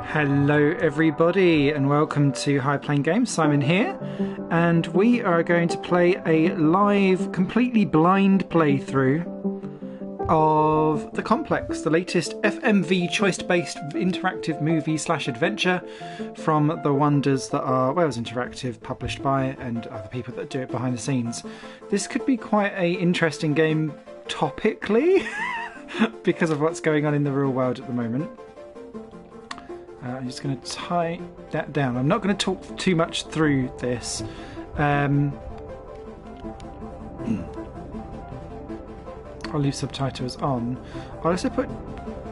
Hello everybody and welcome to High Plane Games. Simon here, and we are going to play a live, completely blind playthrough of The Complex, the latest FMV choice-based interactive movie/adventure from the wonders that are Wales Interactive, published by, and other people that do it behind the scenes. This could be quite an interesting game topically because of what's going on in the real world at the moment. I'm just going to tie that down. I'm not going to talk too much through this. I'll leave subtitles on. I'll also put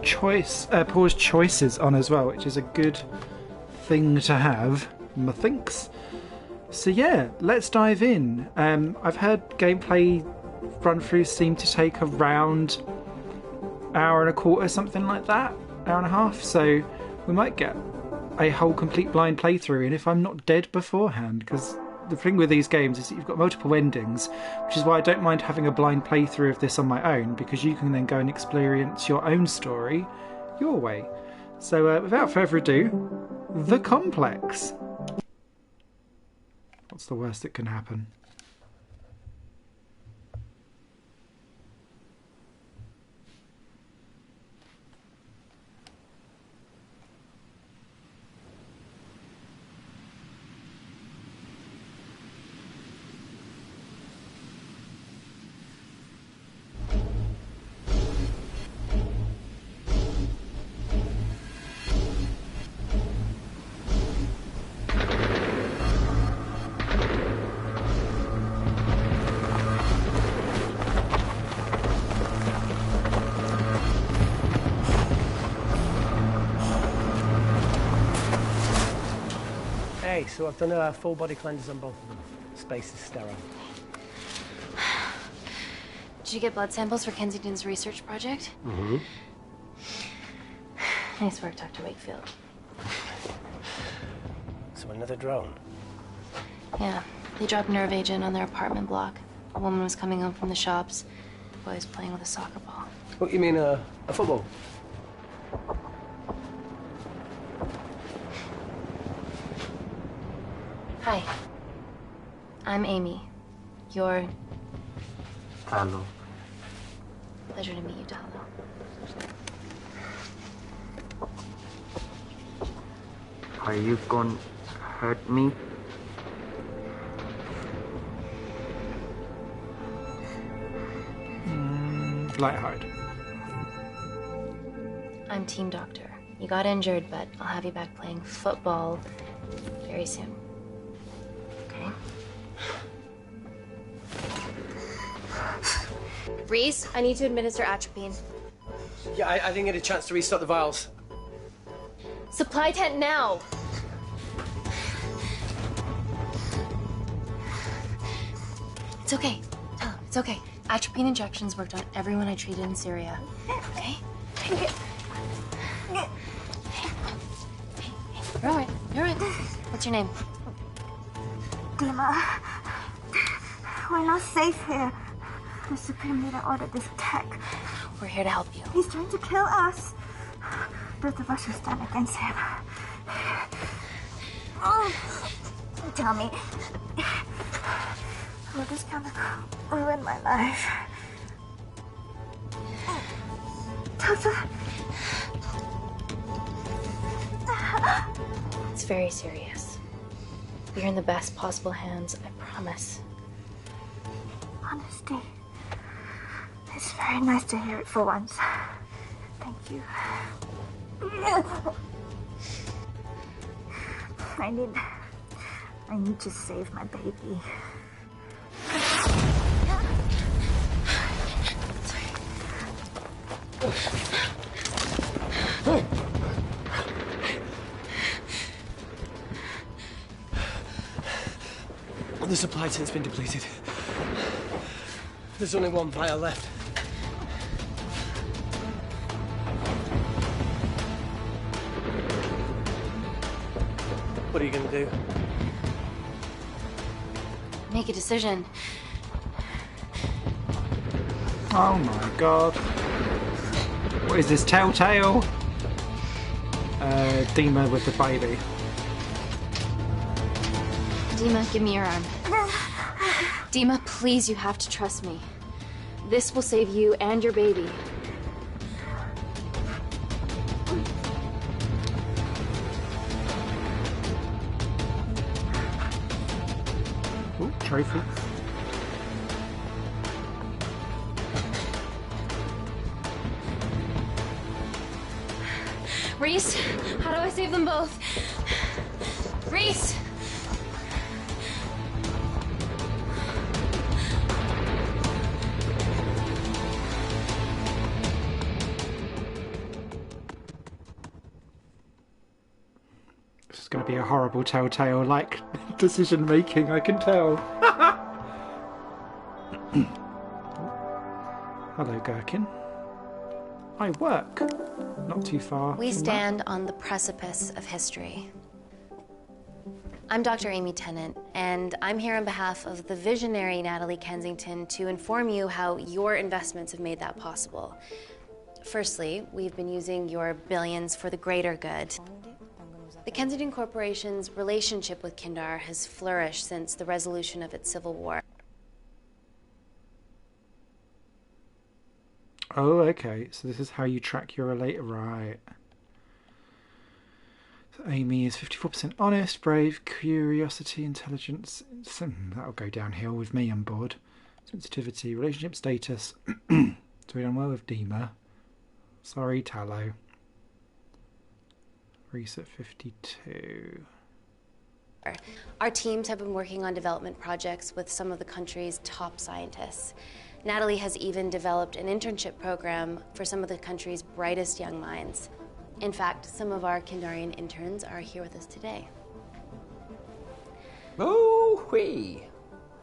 pause choices on as well, which is a good thing to have, methinks. So yeah, let's dive in. I've heard gameplay run-throughs seem to take around hour and a quarter, something like that, hour and a half. So we might get a whole complete blind playthrough, and if I'm not dead beforehand, because the thing with these games is that you've got multiple endings, which is why I don't mind having a blind playthrough of this on my own, because you can then go and experience your own story your way. So without further ado, The Complex. What's the worst that can happen? Hey, so I've done a full body cleanse on both of them. Space is sterile. Did you get blood samples for Kensington's research project? Mm-hmm. Nice work, Dr. Wakefield. So another drone? Yeah, they dropped nerve agent on their apartment block. A woman was coming home from the shops. The boy was playing with a soccer ball. What, you mean a football? Hi. I'm Amy. You're... Hello. Pleasure to meet you, Tallow. Are you gonna hurt me? Lighthearted. I'm team doctor. You got injured, but I'll have you back playing football very soon. Okay? Reese, I need to administer atropine. Yeah, I didn't get a chance to restock the vials. Supply tent now! It's okay. Tell him, it's okay. Atropine injections worked on everyone I treated in Syria. Okay? Hey, you're all right. You're all right. What's your name? Dima, we're not safe here. The Supreme Leader ordered this attack. We're here to help you. He's trying to kill us. Both of us will stand against him. Oh, tell me, will this gonna ruin my life? Doctor. It's very serious. You're in the best possible hands, I promise. Honesty. It's very nice to hear it for once. Thank you. I need to save my baby. The supply tent's been depleted. There's only one vial left. What are you gonna do? make a decision. Oh my god. What is this, Telltale? Dima with the baby. Dima, give me your arm. Dima, please, you have to trust me. This will save you and your baby. Ooh, trophy. Reese, how do I save them both? Reese! This is going to be a horrible Telltale-like decision making, I can tell. Hello, Gherkin. I work. Not too far. We stand on the precipice of history. I'm Dr. Amy Tennant, and I'm here on behalf of the visionary Natalie Kensington to inform you how your investments have made that possible. Firstly, we've been using your billions for the greater good. The Kensington Corporation's relationship with Kindar has flourished since the resolution of its civil war. Oh, okay. So this is how you track your right. So Amy is 54% honest, brave, curiosity, intelligence. That'll go downhill with me on board. Sensitivity, relationship status. So we done well with Dima. Sorry, Tallow. Reese at 52. Our teams have been working on development projects with some of the country's top scientists. Natalie has even developed an internship program for some of the country's brightest young minds. In fact, some of our Kindarian interns are here with us today. Oh-wee!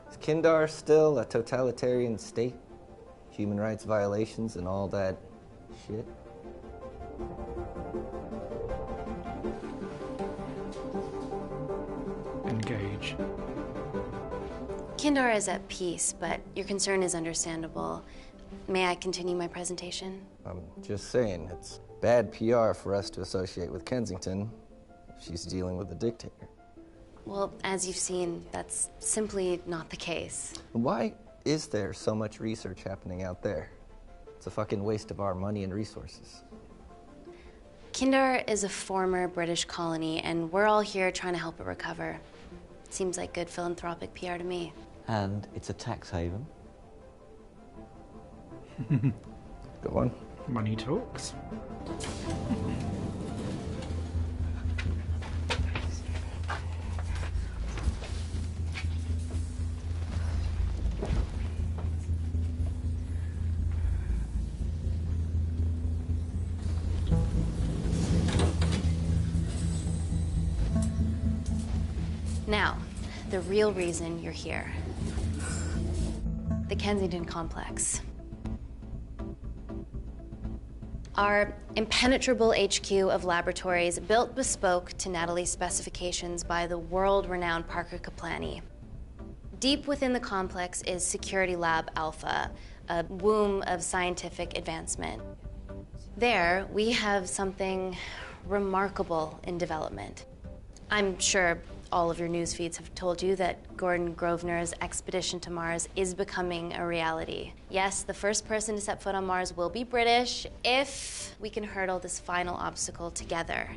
Is Kindar still a totalitarian state? Human rights violations and all that shit? Engage. Kindar is at peace, but your concern is understandable. May I continue my presentation? I'm just saying, it's bad PR for us to associate with Kensington if she's dealing with a dictator. Well, as you've seen, that's simply not the case. Why is there so much research happening out there? It's a fucking waste of our money and resources. Kindar is a former British colony, and we're all here trying to help it recover. Seems like good philanthropic PR to me. And it's a tax haven. Go on. Money talks. Now, the real reason you're here. The Kensington Complex. Our impenetrable HQ of laboratories built bespoke to Natalie's specifications by the world-renowned Parker Kaplani. Deep within the complex is Security Lab Alpha, a womb of scientific advancement. There, we have something remarkable in development. I'm sure all of your news feeds have told you that Gordon Grosvenor's expedition to Mars is becoming a reality. Yes, the first person to set foot on Mars will be British if we can hurdle this final obstacle together.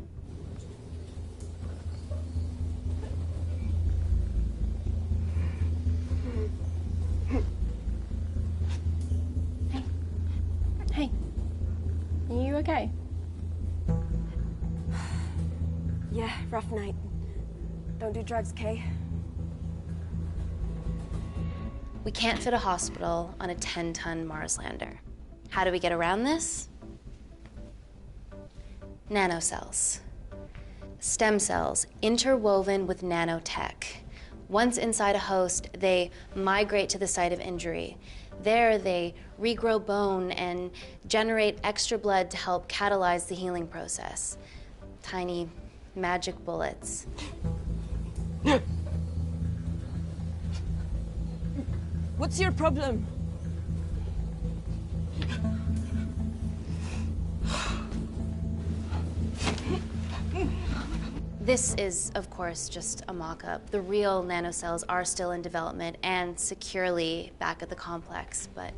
Hey. Are you okay? Yeah, rough night. Don't do drugs, Kay. We can't fit a hospital on a 10-ton Mars lander. How do we get around this? Nanocells. Stem cells interwoven with nanotech. Once inside a host, they migrate to the site of injury. There, they regrow bone and generate extra blood to help catalyze the healing process. Tiny magic bullets. What's your problem? This is, of course, just a mock-up. The real nanocells are still in development and securely back at the complex, but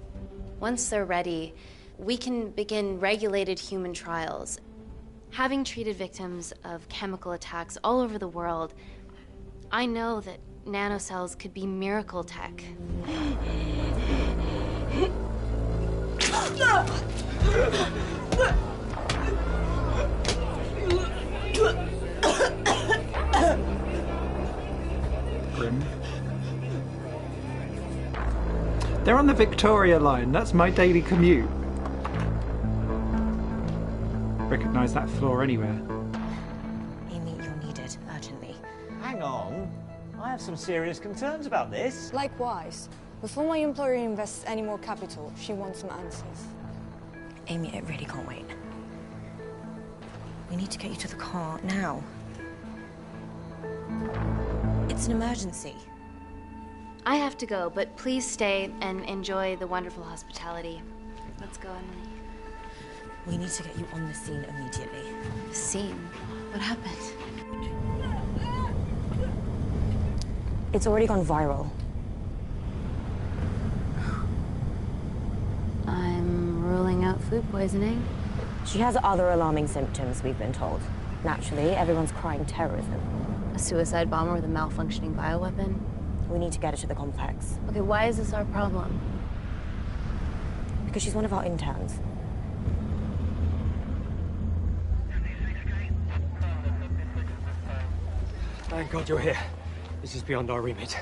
once they're ready, we can begin regulated human trials. Having treated victims of chemical attacks all over the world, I know that nanocells could be miracle tech. Grim. They're on the Victoria line. That's my daily commute. Recognise that floor anywhere. Amy, you're needed urgently. Hang on. I have some serious concerns about this. Likewise. Before my employer invests any more capital, she wants some answers. Amy, it really can't wait. We need to get you to the car now. It's an emergency. I have to go, but please stay and enjoy the wonderful hospitality. Let's go, Emily. We need to get you on the scene immediately. The scene? What happened? It's already gone viral. I'm ruling out food poisoning. She has other alarming symptoms, we've been told. Naturally, everyone's crying terrorism. A suicide bomber with a malfunctioning bioweapon? We need to get her to the complex. Okay, why is this our problem? Because she's one of our interns. Thank God you're here. This is beyond our remit.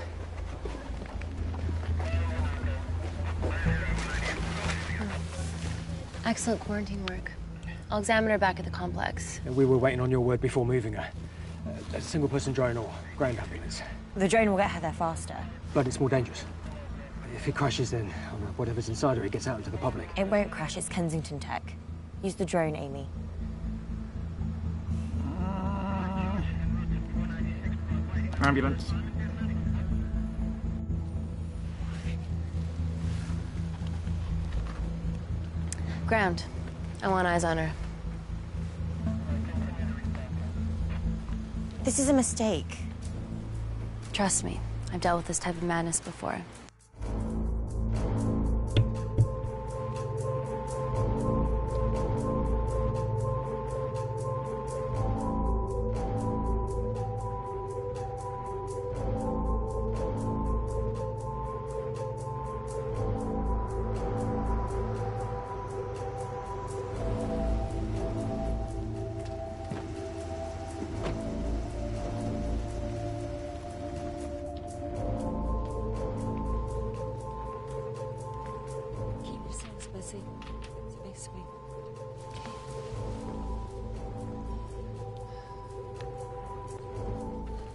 Excellent quarantine work. I'll examine her back at the complex. And we were waiting on your word before moving her. A single-person drone or ground ambulance. The drone will get her there faster. But it's more dangerous. If it crashes, then whatever's inside her, it gets out into the public. It won't crash, it's Kensington tech. Use the drone, Amy. Ambulance. Ground. I want eyes on her. This is a mistake. Trust me, I've dealt with this type of madness before.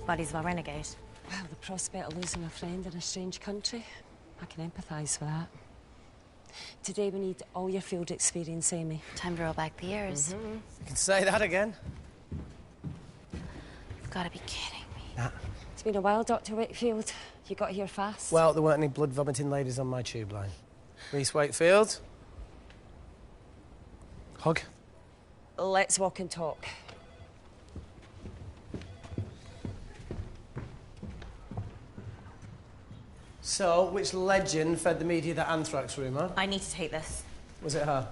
Buddies of our renegade. Well, the prospect of losing a friend in a strange country, I can empathise with that. Today we need all your field experience, Amy. Time to roll back the years. You can say that again. You've got to be kidding me. Nah. It's been a while, Dr. Wakefield. You got here fast. Well, there weren't any blood-vomiting ladies on my tube line. Reese Wakefield. Hug. Let's walk and talk. So, which legend fed the media that anthrax rumour? I need to take this. Was it her?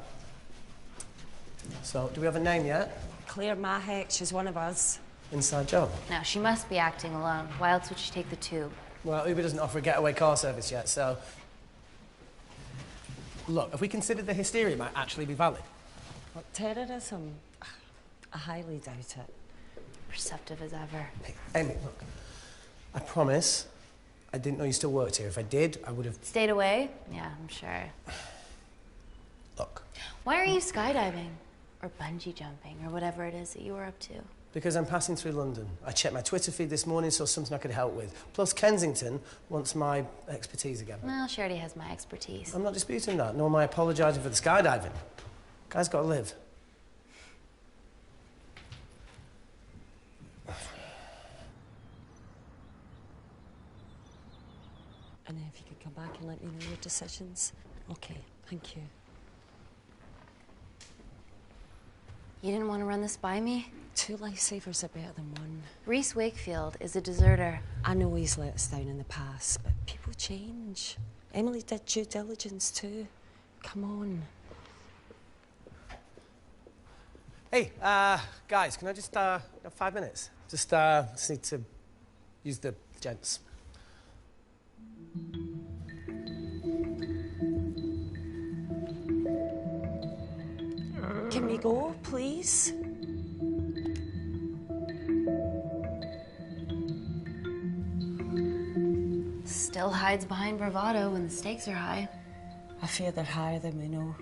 So, do we have a name yet? Claire Mahek, she's one of us. Inside job? Now, she must be acting alone. Why else would she take the tube? Well, Uber doesn't offer a getaway car service yet, so... Look, if we consider the hysteria might actually be valid. What, terrorism? I highly doubt it. Perceptive as ever. Hey, Amy, look. I promise I didn't know you still worked here. If I did, I would have... Stayed away? Yeah, I'm sure. Look. Why are you skydiving? Or bungee jumping, or whatever it is that you were up to? Because I'm passing through London. I checked my Twitter feed this morning, saw something I could help with. Plus, Kensington wants my expertise again. Well, she already has my expertise. I'm not disputing that, nor am I apologising for the skydiving. Guy's got to live. And then if you could come back and let me know your decisions. Okay, thank you. You didn't want to run this by me? 2 lifesavers are better than 1. Reese Wakefield is a deserter. I know he's let us down in the past, but people change. Emily did due diligence too. Come on. Hey, guys, can I just have 5 minutes? Just need to use the gents. Can we go, please? Still hides behind bravado when the stakes are high. I fear they're higher than we know.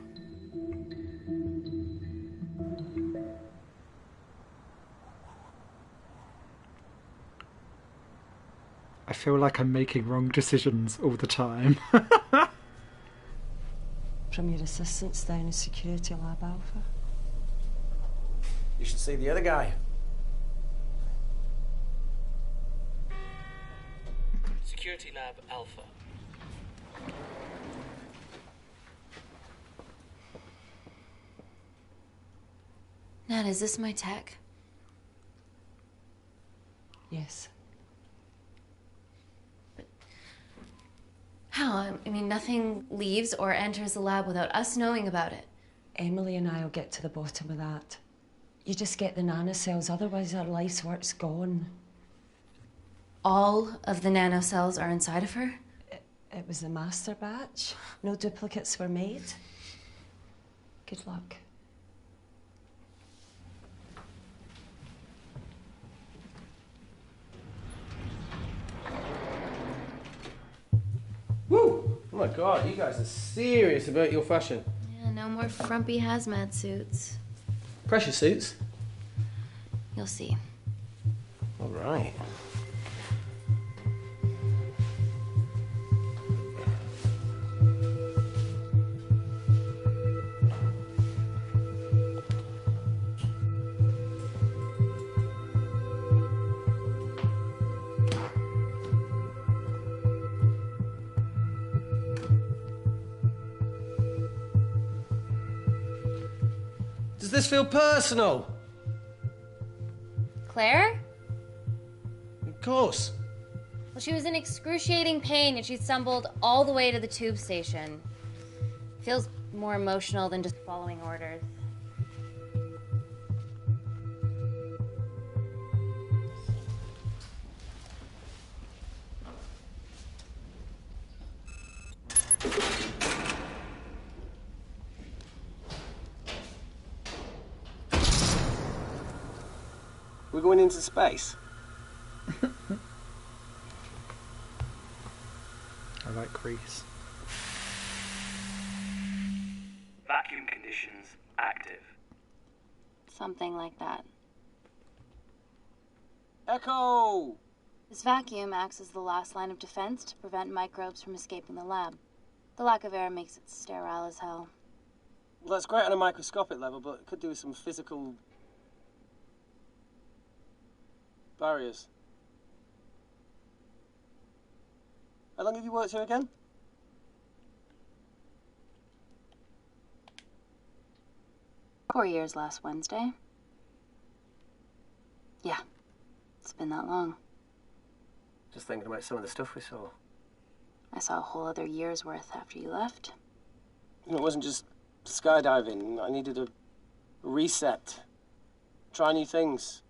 I feel like I'm making wrong decisions all the time. From your assistants down in Security Lab Alpha. You should see the other guy. Security Lab Alpha. Nat, is this my tech? Yes. How? I mean, nothing leaves or enters the lab without us knowing about it. Emily and I will get to the bottom of that. You just get the nanocells, otherwise our life's work's gone. All of the nanocells are inside of her? It was the master batch. No duplicates were made. Good luck. Woo! Oh my god, you guys are serious about your fashion. Yeah, no more frumpy hazmat suits. Pressure suits? You'll see. All right. Does this feel personal? Claire? Of course. Well, she was in excruciating pain and she stumbled all the way to the tube station. Feels more emotional than just following orders. We're going into space. I like Greece. Vacuum conditions active. Something like that. Echo! This vacuum acts as the last line of defense to prevent microbes from escaping the lab. The lack of air makes it sterile as hell. Well, that's great on a microscopic level, but it could do with some physical barriers. How long have you worked here again? Four years last Wednesday. Yeah, it's been that long. Just thinking about some of the stuff we saw. I saw a whole other year's worth after you left. It wasn't just skydiving. I needed a reset. Try new things.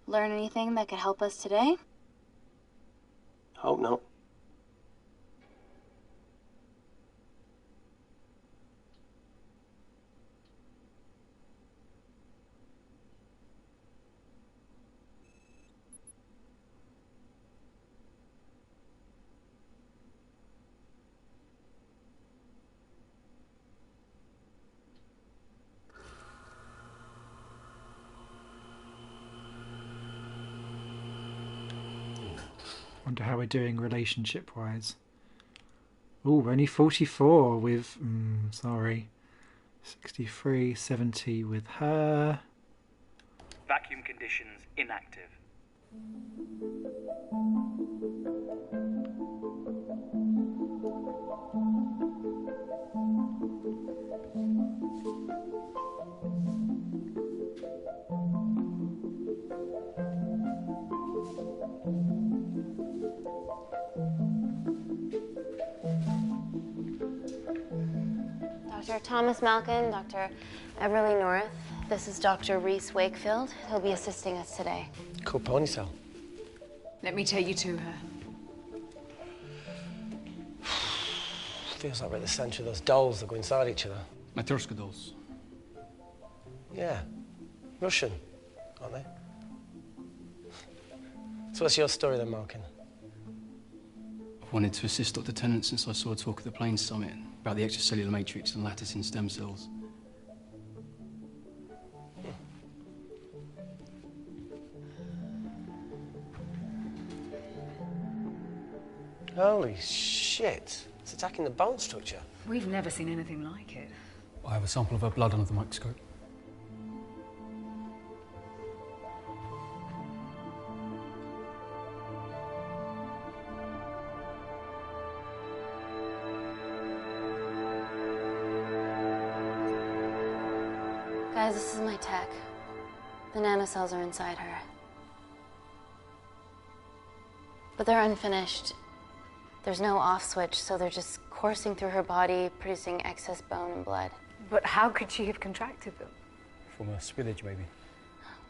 Learn anything that could help us today? Hope not. Wonder how we're doing relationship-wise. Ooh, we're only 44 with... sorry. 63, 70 with her. Vacuum conditions inactive. Dr. Thomas Malkin, Dr. Everly North. This is Dr. Reese Wakefield. He'll be assisting us today. Cool ponytail. Let me take you to her. Feels like we're at the centre of those dolls that go inside each other. Matryoshka dolls. Yeah. Russian, aren't they? So what's your story then, Malkin? I've wanted to assist Dr. Tennant since I saw a talk at the Plains Summit about the extracellular matrix and lattice in stem cells. Holy shit. It's attacking the bone structure. We've never seen anything like it. I have a sample of her blood under the microscope. Guys, this is my tech. The nanocells are inside her. But they're unfinished. There's no off switch, so they're just coursing through her body, producing excess bone and blood. But how could she have contracted them? From a spillage, maybe.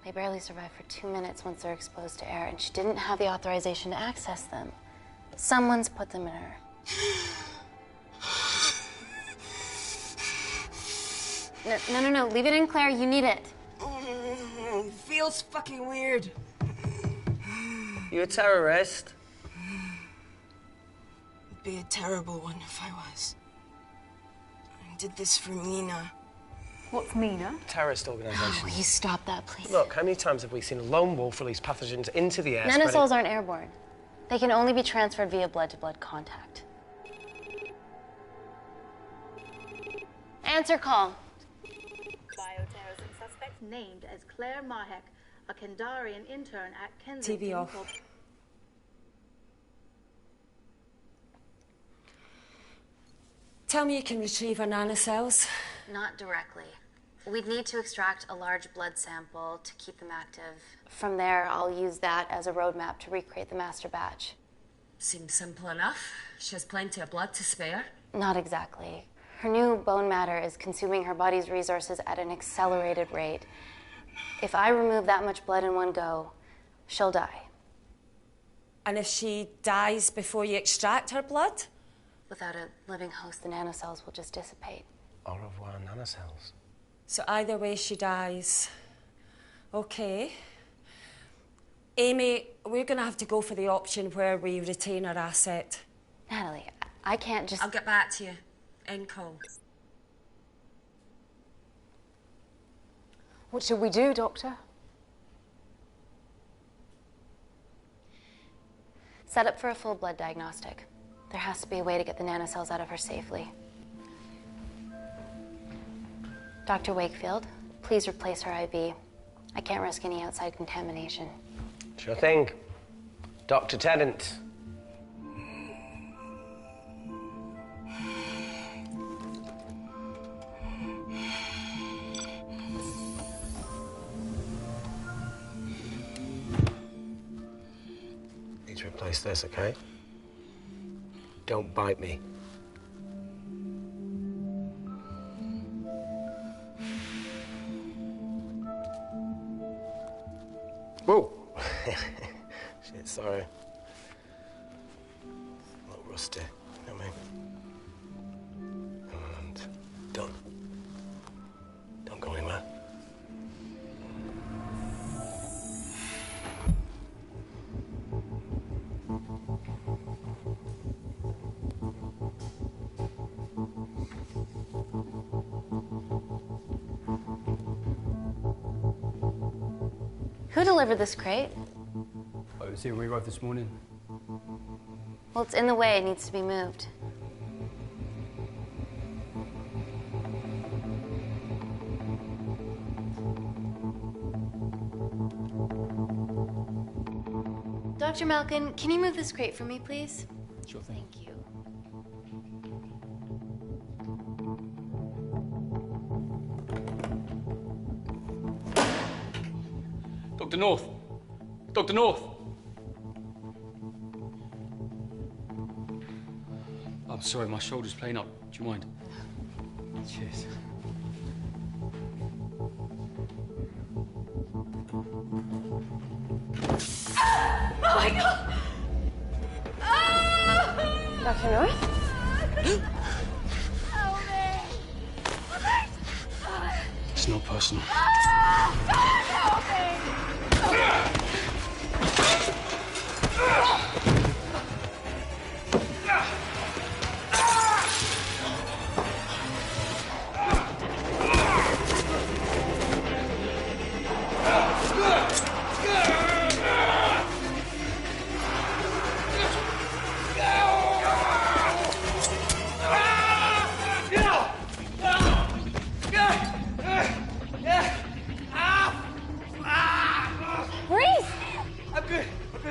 They barely survive for 2 minutes once they're exposed to air, and she didn't have the authorization to access them. Someone's put them in her. No. Leave it in, Claire. You need it. Feels fucking weird. You a terrorist? It'd be a terrible one if I was. I did this for Mina. What's Mina? Terrorist organisation. Will you stop that, please? Look, how many times have we seen a lone wolf release pathogens into the air? Nanocells aren't airborne. They can only be transferred via blood-to-blood contact. Answer call. Bioterrorism suspect named as Claire Mahek, a Kandarian intern at Kensington. TV off. Tell me you can retrieve her nanocells. Not directly. We'd need to extract a large blood sample to keep them active. From there, I'll use that as a roadmap to recreate the master batch. Seems simple enough. She has plenty of blood to spare. Not exactly. Her new bone matter is consuming her body's resources at an accelerated rate. If I remove that much blood in one go, she'll die. And if she dies before you extract her blood? Without a living host, the nanocells will just dissipate. Au revoir, nanocells. So either way she dies. Okay. Amy, we're going to have to go for the option where we retain our asset. Natalie, I can't just... I'll get back to you. End call. What should we do, Doctor? Set up for a full blood diagnostic. There has to be a way to get the nanocells out of her safely. Dr. Wakefield, please replace her IV. I can't risk any outside contamination. Sure thing. Dr. Tennant. Need to replace this, okay? Don't bite me. Whoa! Shit, sorry. A little rusty, you know what I mean? And done. Don't go anywhere. Who delivered this crate? Oh, it was here when we arrived this morning. Well, it's in the way. It needs to be moved. Dr. Malkin, can you move this crate for me, please? Sure thing. Thank you. Dr. North! Dr. North! I'm sorry, my shoulder's playing up. Do you mind? Cheers. Oh my god! Dr. North? It's not personal.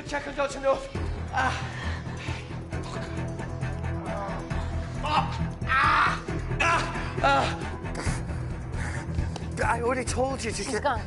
Check on Dr. North. I already told you to She's gone.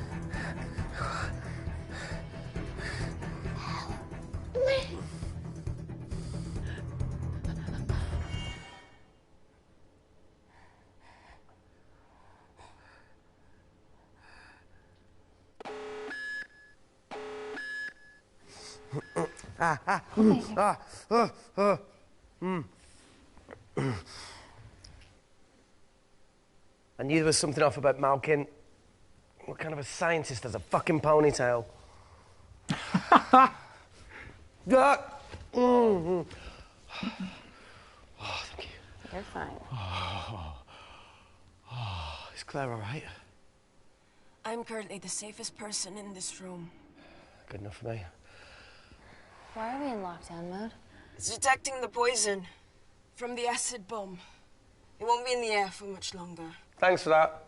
I knew there was something off about Malkin. What kind of a scientist has a fucking ponytail? Oh, thank you. You're fine. Is Claire all right? I'm currently the safest person in this room. Good enough for me. Why are we in lockdown mode? It's detecting the poison from the acid bomb. It won't be in the air for much longer. Thanks for that.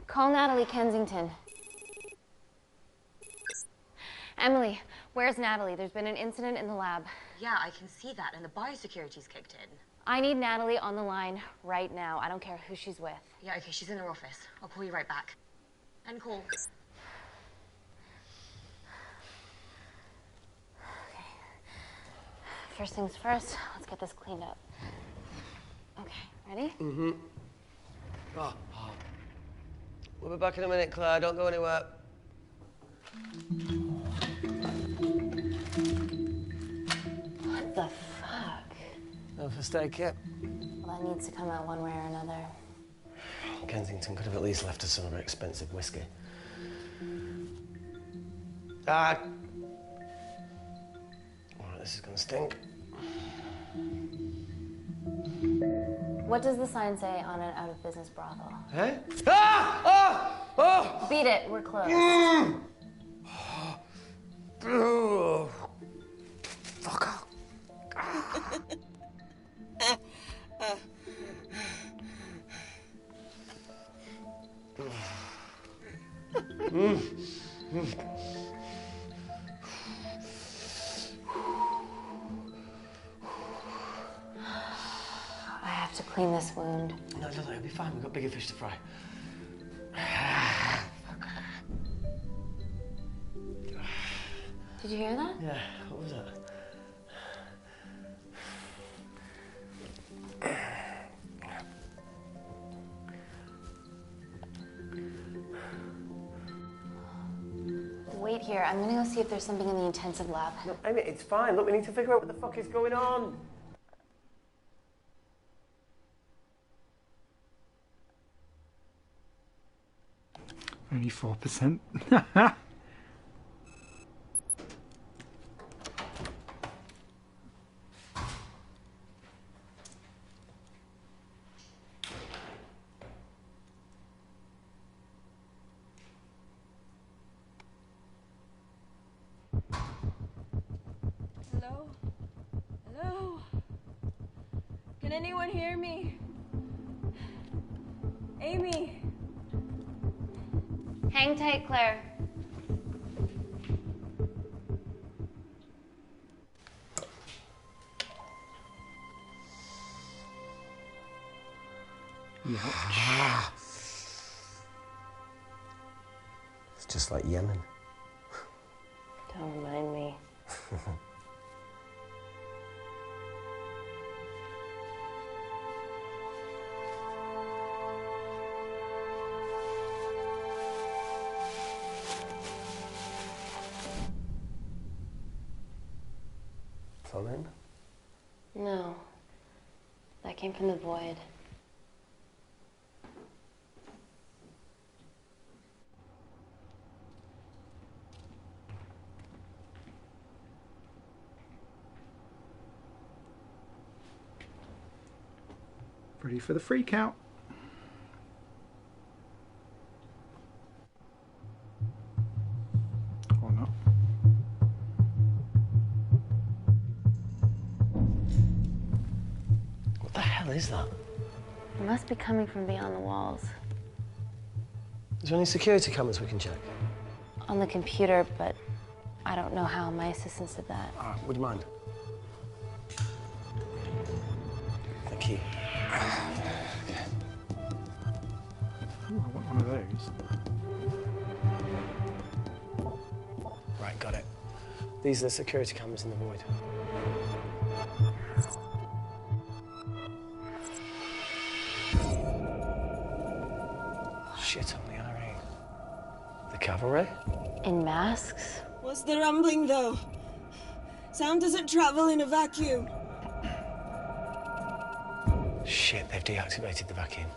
Call Natalie Kensington. Emily, where's Natalie? There's been an incident in the lab. Yeah, I can see that, and the biosecurity's kicked in. I need Natalie on the line right now. I don't care who she's with. Yeah, okay, she's in her office. I'll call you right back. End call. Okay. First things first, let's get this cleaned up. Okay, ready? Mm-hmm. We'll be back in a minute, Claire. Don't go anywhere. What the fuck? No first aid kit. Well, that needs to come out one way or another. Kensington could have at least left us some of her expensive whiskey. All right, this is gonna stink. What does the sign say on an out-of-business brothel? Hey? Ah! Oh! Oh! Beat it, we're closed. Oh. Fuck off. I have to clean this wound. No, it'll be fine. We've got bigger fish to fry. Did you hear that? Yeah, what was that? Wait here. I'm gonna go see if there's something in the intensive lab. No, Amy, it's fine. Look, we need to figure out what the fuck is going on. Only 4%. Hello? Hello? Can anyone hear me? Amy? Hang tight, Claire. It's just like Yemen. Don't remind me. phone in? No. That came from the void. Ready for the freak out. Or not. What the hell is that? It must be coming from beyond the walls. Is there any security cameras we can check? On the computer, but I don't know how. My assistants did that. Would you mind? Thank you. Ooh, I want one of those. Right, got it. These are the security cameras in the void. Shit on the RA. The cavalry? In masks? What's the rumbling, though? Sound doesn't travel in a vacuum. Shit, they've deactivated the vacuum.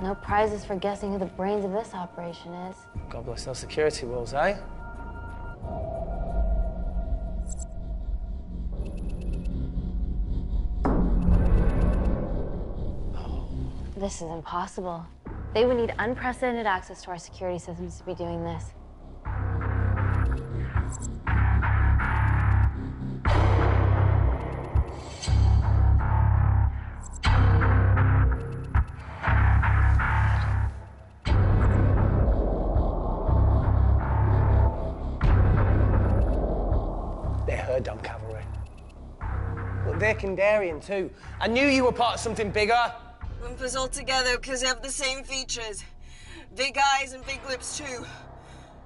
No prizes for guessing who the brains of this operation is. God bless those security walls, eh? This is impossible. They would need unprecedented access to our security systems to be doing this. They're her dumb cavalry. Look, they're Kandarian too. I knew you were part of something bigger. Lump us all together because they have the same features. Big eyes and big lips, too.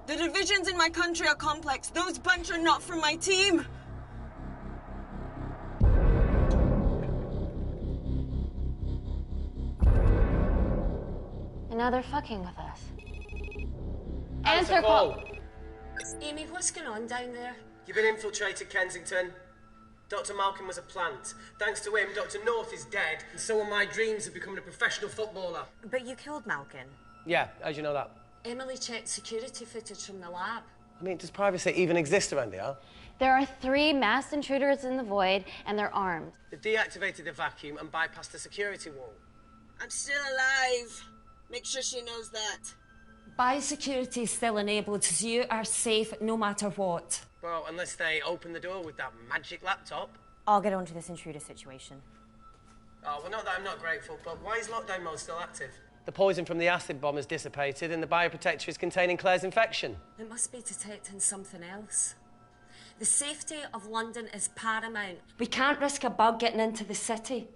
The divisions in my country are complex. Those bunch are not from my team. And now they're fucking with us. Answer call. Amy, what's going on down there? You've been infiltrated, Kensington. Dr. Malcolm was a plant. Thanks to him, Dr. North is dead, and so are my dreams of becoming a professional footballer. But you killed Malkin. Yeah, how'd you know that? Emily checked security footage from the lab. I mean, does privacy even exist around here? There are 3 masked intruders in the void, and they're armed. They've deactivated the vacuum and bypassed the security wall. I'm still alive. Make sure she knows that. Biosecurity is still enabled, so you are safe no matter what. Well, unless they open the door with that magic laptop. I'll get onto this intruder situation. Oh, well, not that I'm not grateful, but why is lockdown mode still active? The poison from the acid bomb has dissipated and the bioprotector is containing Claire's infection. It must be detecting something else. The safety of London is paramount. We can't risk a bug getting into the city.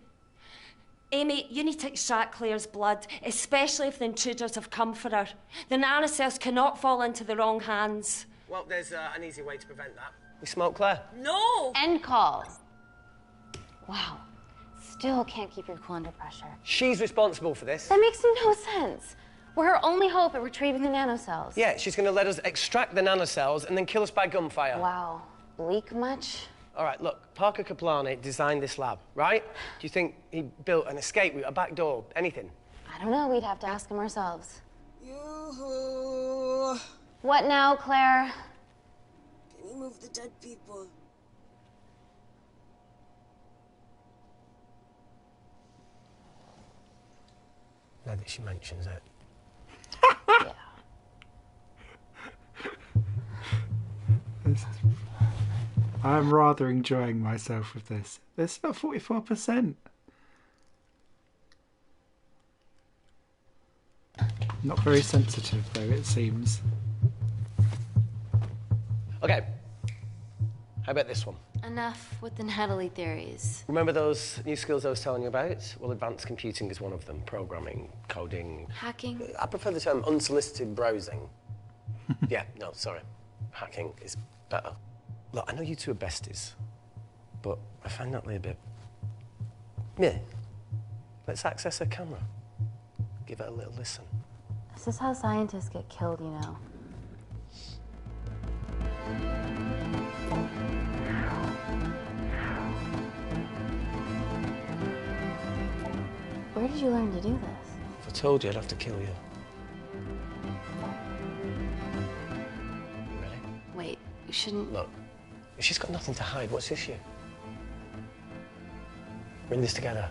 Amy, you need to extract Claire's blood, especially if the intruders have come for her. The nanocells cannot fall into the wrong hands. Well, there's an easy way to prevent that. We smoke Claire. No! End call. Wow. Still can't keep your cool under pressure. She's responsible for this. That makes no sense. We're her only hope at retrieving the nanocells. Yeah, she's going to let us extract the nanocells and then kill us by gunfire. Wow. Bleak much? All right, look, Parker Kaplani designed this lab, right? Do you think he built an escape route, a back door, anything? I don't know. We'd have to ask him ourselves. Yoo-hoo. What now, Claire? Can you move the dead people? Now that she mentions it. Yeah. I'm rather enjoying myself with this. There's still 44%. Not very sensitive, though, it seems. Okay. How about this one? Enough with the Natalie theories. Remember those new skills I was telling you about? Well, advanced computing is one of them. Programming, coding. Hacking? I prefer the term unsolicited browsing. Yeah, no, sorry. Hacking is better. Look, I know you two are besties, but I find Natalie a bit... Yeah. Let's access her camera. Give it a little listen. This is how scientists get killed, you know. did you learn to do this? If I told you, I'd have to kill you. Really? Wait, you shouldn't... Look, if she's got nothing to hide, what's the issue? We're in this together.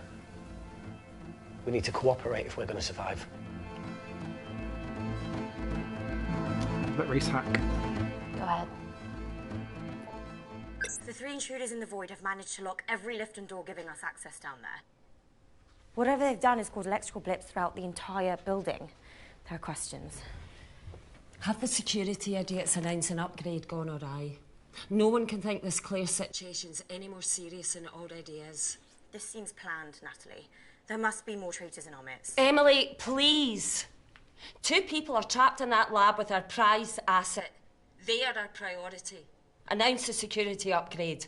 We need to cooperate if we're going to survive. Let Reese hack. Go ahead. The 3 intruders in the void have managed to lock every lift and door giving us access down there. Whatever they've done has caused electrical blips throughout the entire building. There are questions. Have the security idiots announce an upgrade gone awry? No one can think this Claire situation's any more serious than it already is. This seems planned, Natalie. There must be more traitors in our midst. Emily, please. 2 people are trapped in that lab with our prized asset. They are our priority. Announce a security upgrade.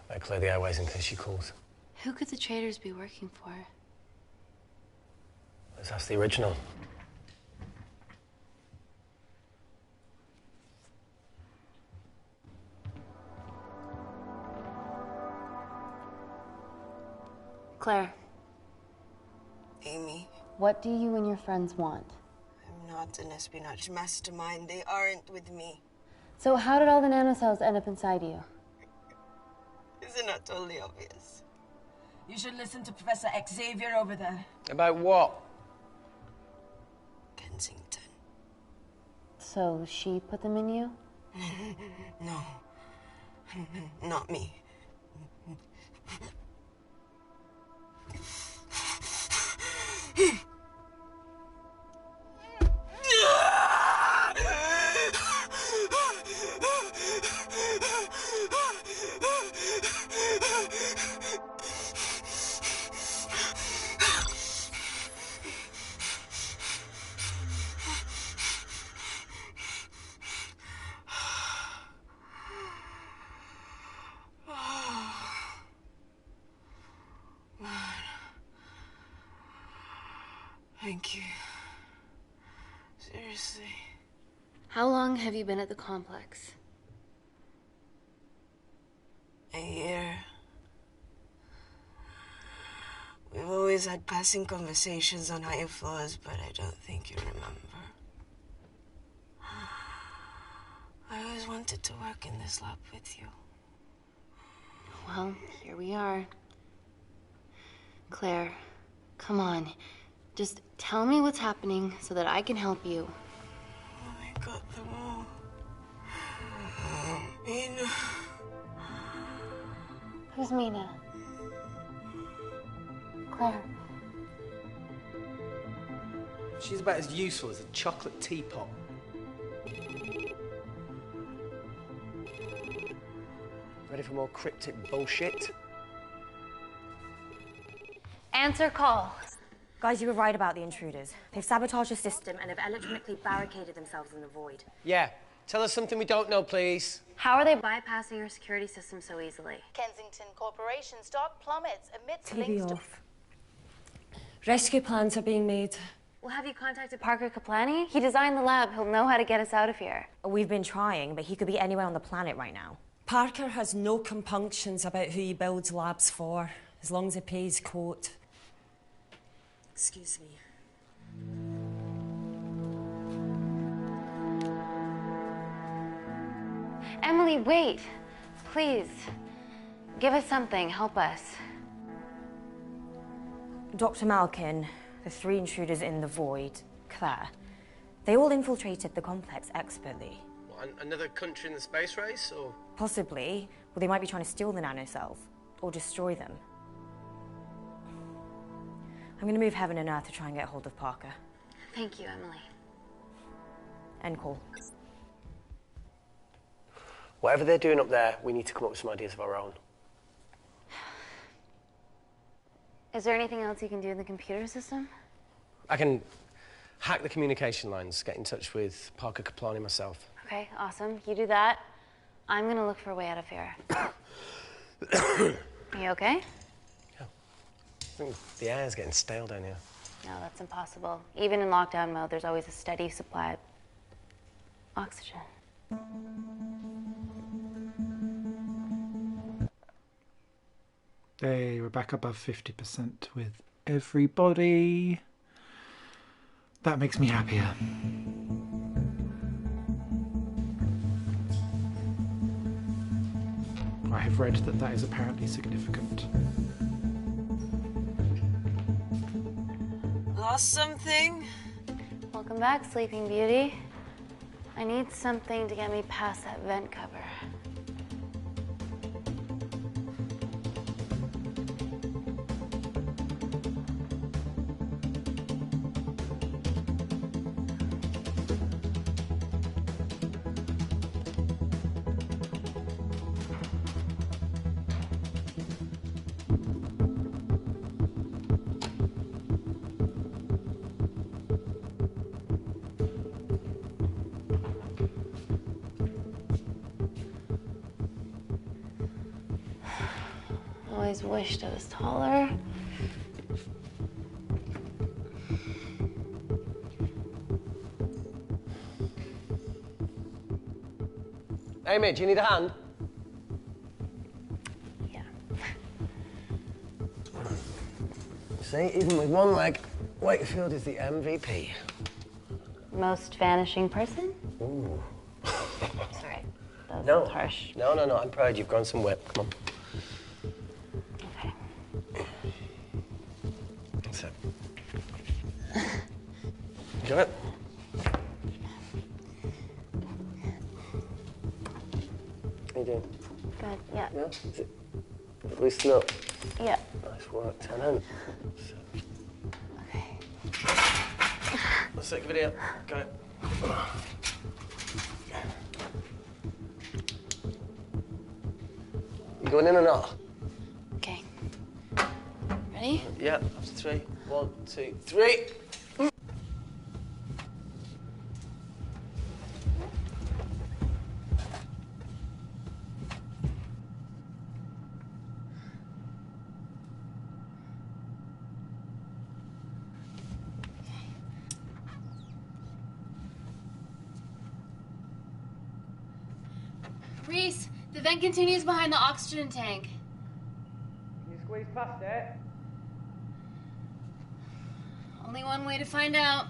Better clear the airways in case she calls. Who could the traitors be working for? Let's ask the original. Claire, Amy, what do you and your friends want? I'm not an espionage mastermind. They aren't with me. So how did all the nanocells end up inside you? Isn't that totally obvious? You should listen to Professor Xavier over there. About what? Kensington. So she put them in you? No. Not me. Thank you. Seriously. How long have you been at the complex? A year. We've always had passing conversations on higher floors, but I don't think you remember. I always wanted to work in this lab with you. Well, here we are. Claire, come on. Just tell me what's happening so that I can help you. I got them all. Mina. Who's Mina? Claire. She's about as useful as a chocolate teapot. Ready for more cryptic bullshit? Answer call. Guys, you were right about the intruders. They've sabotaged the system and have electronically barricaded themselves in the void. Yeah. Tell us something we don't know, please. How are they bypassing your security system so easily? Kensington Corporation's stock plummets amidst TV links to... off. Rescue plans are being made. Well, have you contacted Parker Kaplani? He designed the lab. He'll know how to get us out of here. We've been trying, but he could be anywhere on the planet right now. Parker has no compunctions about who he builds labs for, as long as he pays quote. Excuse me. Emily, wait. Please. Give us something. Help us. Dr. Malkin, the 3 intruders in the void, Claire, they all infiltrated the complex expertly. What, another country in the space race, or...? Possibly. Well, they might be trying to steal the nanocells, or destroy them. I'm going to move heaven and earth to try and get hold of Parker. Thank you, Emily. End call. Whatever they're doing up there, we need to come up with some ideas of our own. Is there anything else you can do in the computer system? I can hack the communication lines, get in touch with Parker Kaplani myself. Okay, awesome. You do that. I'm gonna look for a way out of here. You okay? Yeah. I think the air's getting stale down here. No, that's impossible. Even in lockdown mode, there's always a steady supply. Oxygen. Hey, we're back above 50% with everybody. That makes me happier. I have read that that is apparently significant. Lost something? Welcome back, Sleeping Beauty. I need something to get me past that vent cover. Always wished I was taller. Amy, do you need a hand? Yeah. See, even with one leg, Wakefield is the MVP. Most vanishing person? Ooh. Sorry, that No. was harsh. No, I'm proud you've grown some whip. Come on. Okay. That's it. Got it? How you doing? Good, yeah. Yeah? Is it loosen up? Yeah. Nice work, Tenant. Okay. Let's take a video. Got it. You going in or not? Okay. Ready? Yeah, after 3. 1, 2, 3. Reese, the vent continues behind the oxygen tank. Can you squeeze past it? Only one way to find out.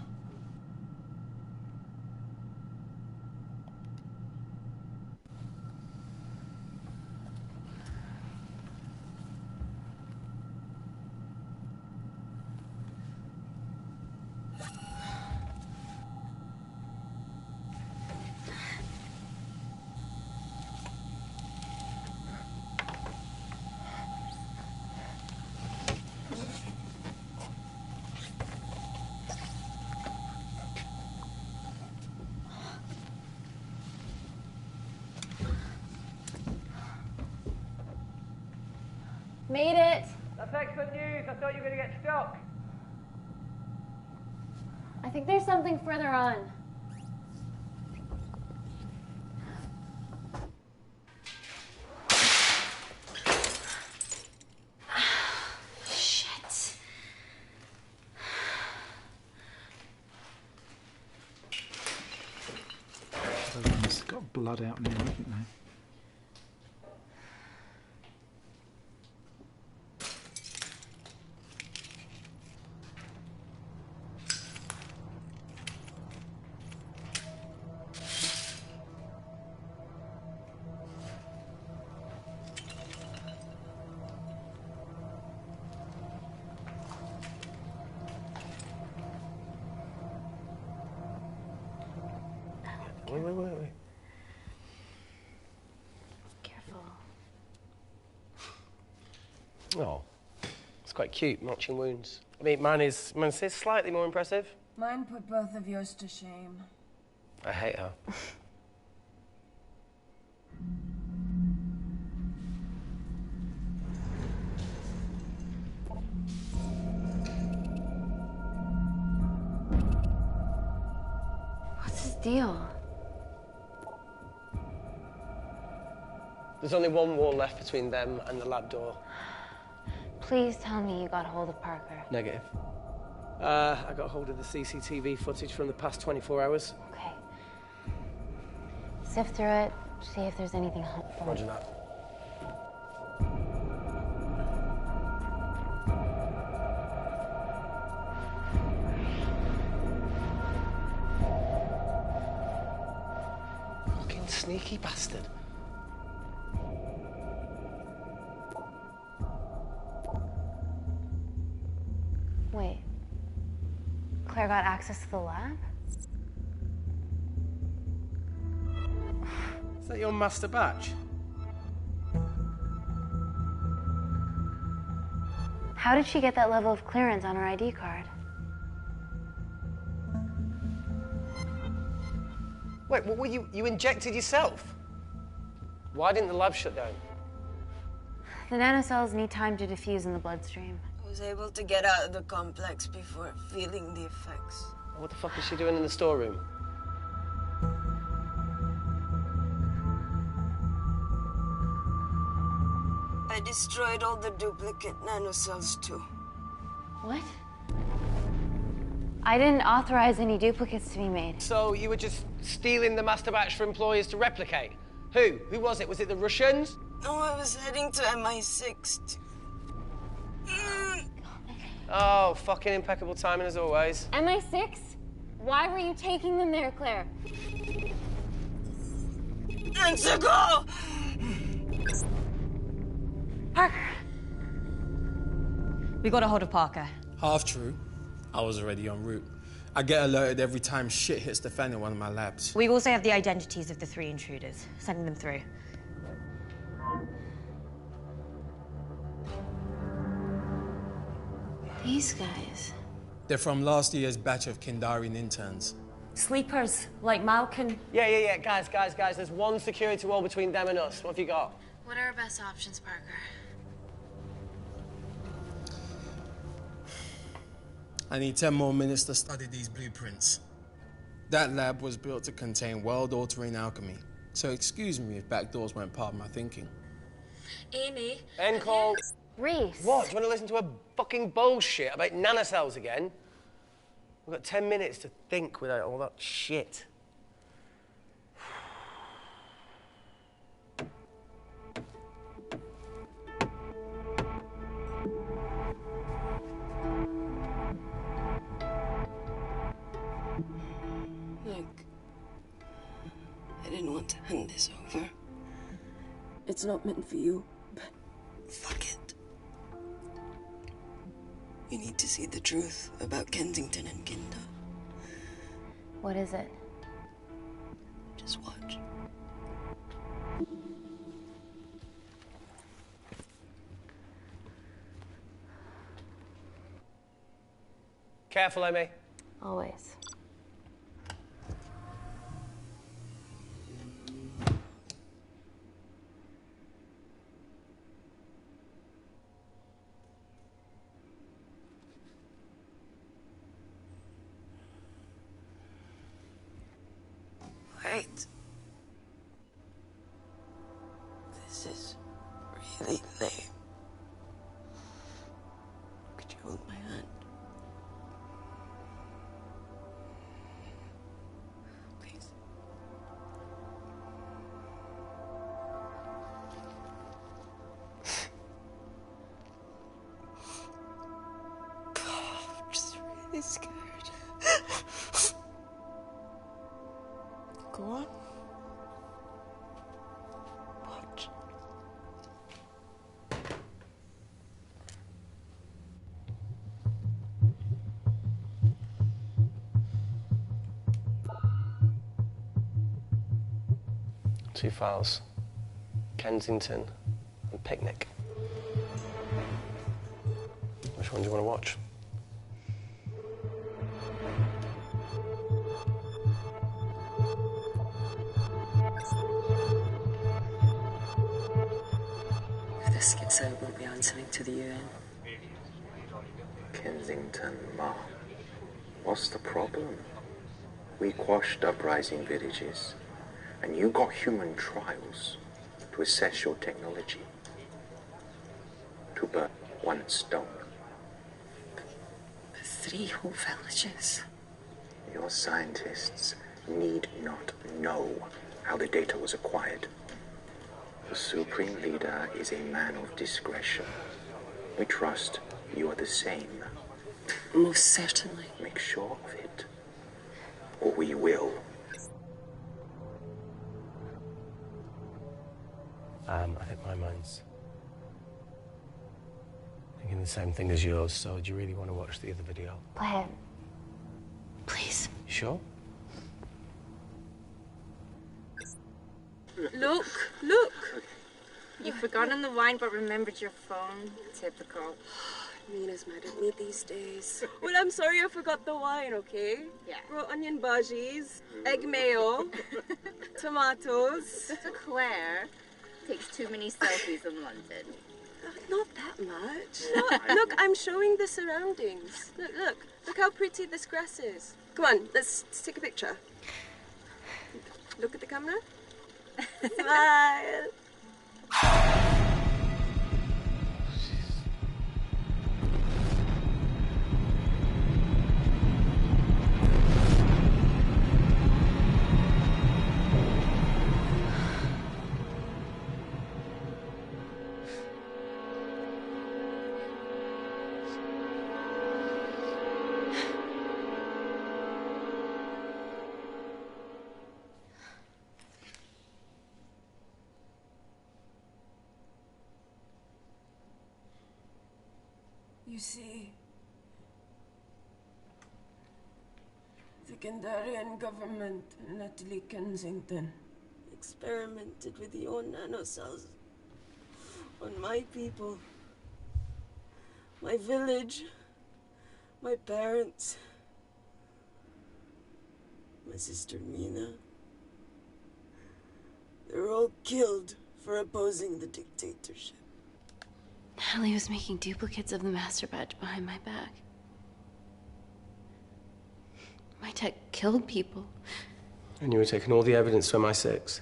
Made it. That's excellent news. I thought you were going to get stuck. I think there's something further on. Shit. Everyone's got blood out now, haven't they? Wait. Careful. Oh, it's quite cute, matching wounds. I mean, mine is slightly more impressive. Mine put both of yours to shame. I hate her. What's his deal? There's only one wall left between them and the lab door. Please tell me you got hold of Parker. Negative. I got hold of the CCTV footage from the past 24 hours. Okay. sift through it, see if there's anything helpful. Roger that. Fucking sneaky bastard. Wait. Claire got access to the lab? Is that your master batch? How did she get that level of clearance on her ID card? Wait, what were you injected yourself? Why didn't the lab shut down? The nanocells need time to diffuse in the bloodstream. I was able to get out of the complex before feeling the effects. What the fuck is she doing in the storeroom? I destroyed all the duplicate nanocells too. What? I didn't authorize any duplicates to be made. So you were just stealing the master batch for employers to replicate? Who? Who was it? Was it the Russians? No, I was heading to MI6. Oh, fucking impeccable timing as always. MI6? Why were you taking them there, Claire? Let's go! Parker! We got a hold of Parker. Half true. I was already en route. I get alerted every time shit hits the fan in one of my labs. We also have the identities of the 3 intruders. Sending them through. These guys. They're from last year's batch of Kindarian interns. Sleepers, like Malkin. Yeah. Guys. There's one security wall between them and us. What have you got? What are our best options, Parker? I need 10 more minutes to study these blueprints. That lab was built to contain world-altering alchemy. So excuse me if backdoors weren't part of my thinking. Amy. End call. Reese. What? Do you want to listen to a fucking bullshit about nanocells again? We've got 10 minutes to think without all that shit. Look, I didn't want to hand this over. It's not meant for you, but fuck it. You need to see the truth about Kensington and Kinder. What is it? Just watch. Careful, Amy. Always. Wait. This is really lame. Could you hold my hand? Please. I'm just really scared. Go on. Watch. Two files. Kensington and Picnic. Which one do you want to watch? If this gets out, we'll be answering to the UN. Kensington, Ma. What's the problem? We quashed uprising villages, and you got human trials to assess your technology. To burn one stone. 3 whole villages. Your scientists need not know how the data was acquired. The Supreme Leader is a man of discretion. We trust you are the same. Most certainly. Make sure of it, or we will. I think my mind's thinking the same thing as yours, so do you really want to watch the other video? Play it. Please. Sure? Look, look! You've forgotten the wine but remembered your phone. Typical. Mina's mad at me these days. Well, I'm sorry I forgot the wine, okay? Yeah. Raw onion bhajis, egg mayo, tomatoes. Claire takes too many selfies in London. Not that much. Look, I'm showing the surroundings. Look how pretty this grass is. Come on, let's take a picture. Look at the camera. Smile. You see, the Kandarian government and Natalie Kensington Experimented with your nanocells on my people, my village, my parents, my sister Mina. They're all killed for opposing the dictatorship. Natalie was making duplicates of the master badge behind my back. My tech killed people. And you were taking all the evidence to MI6?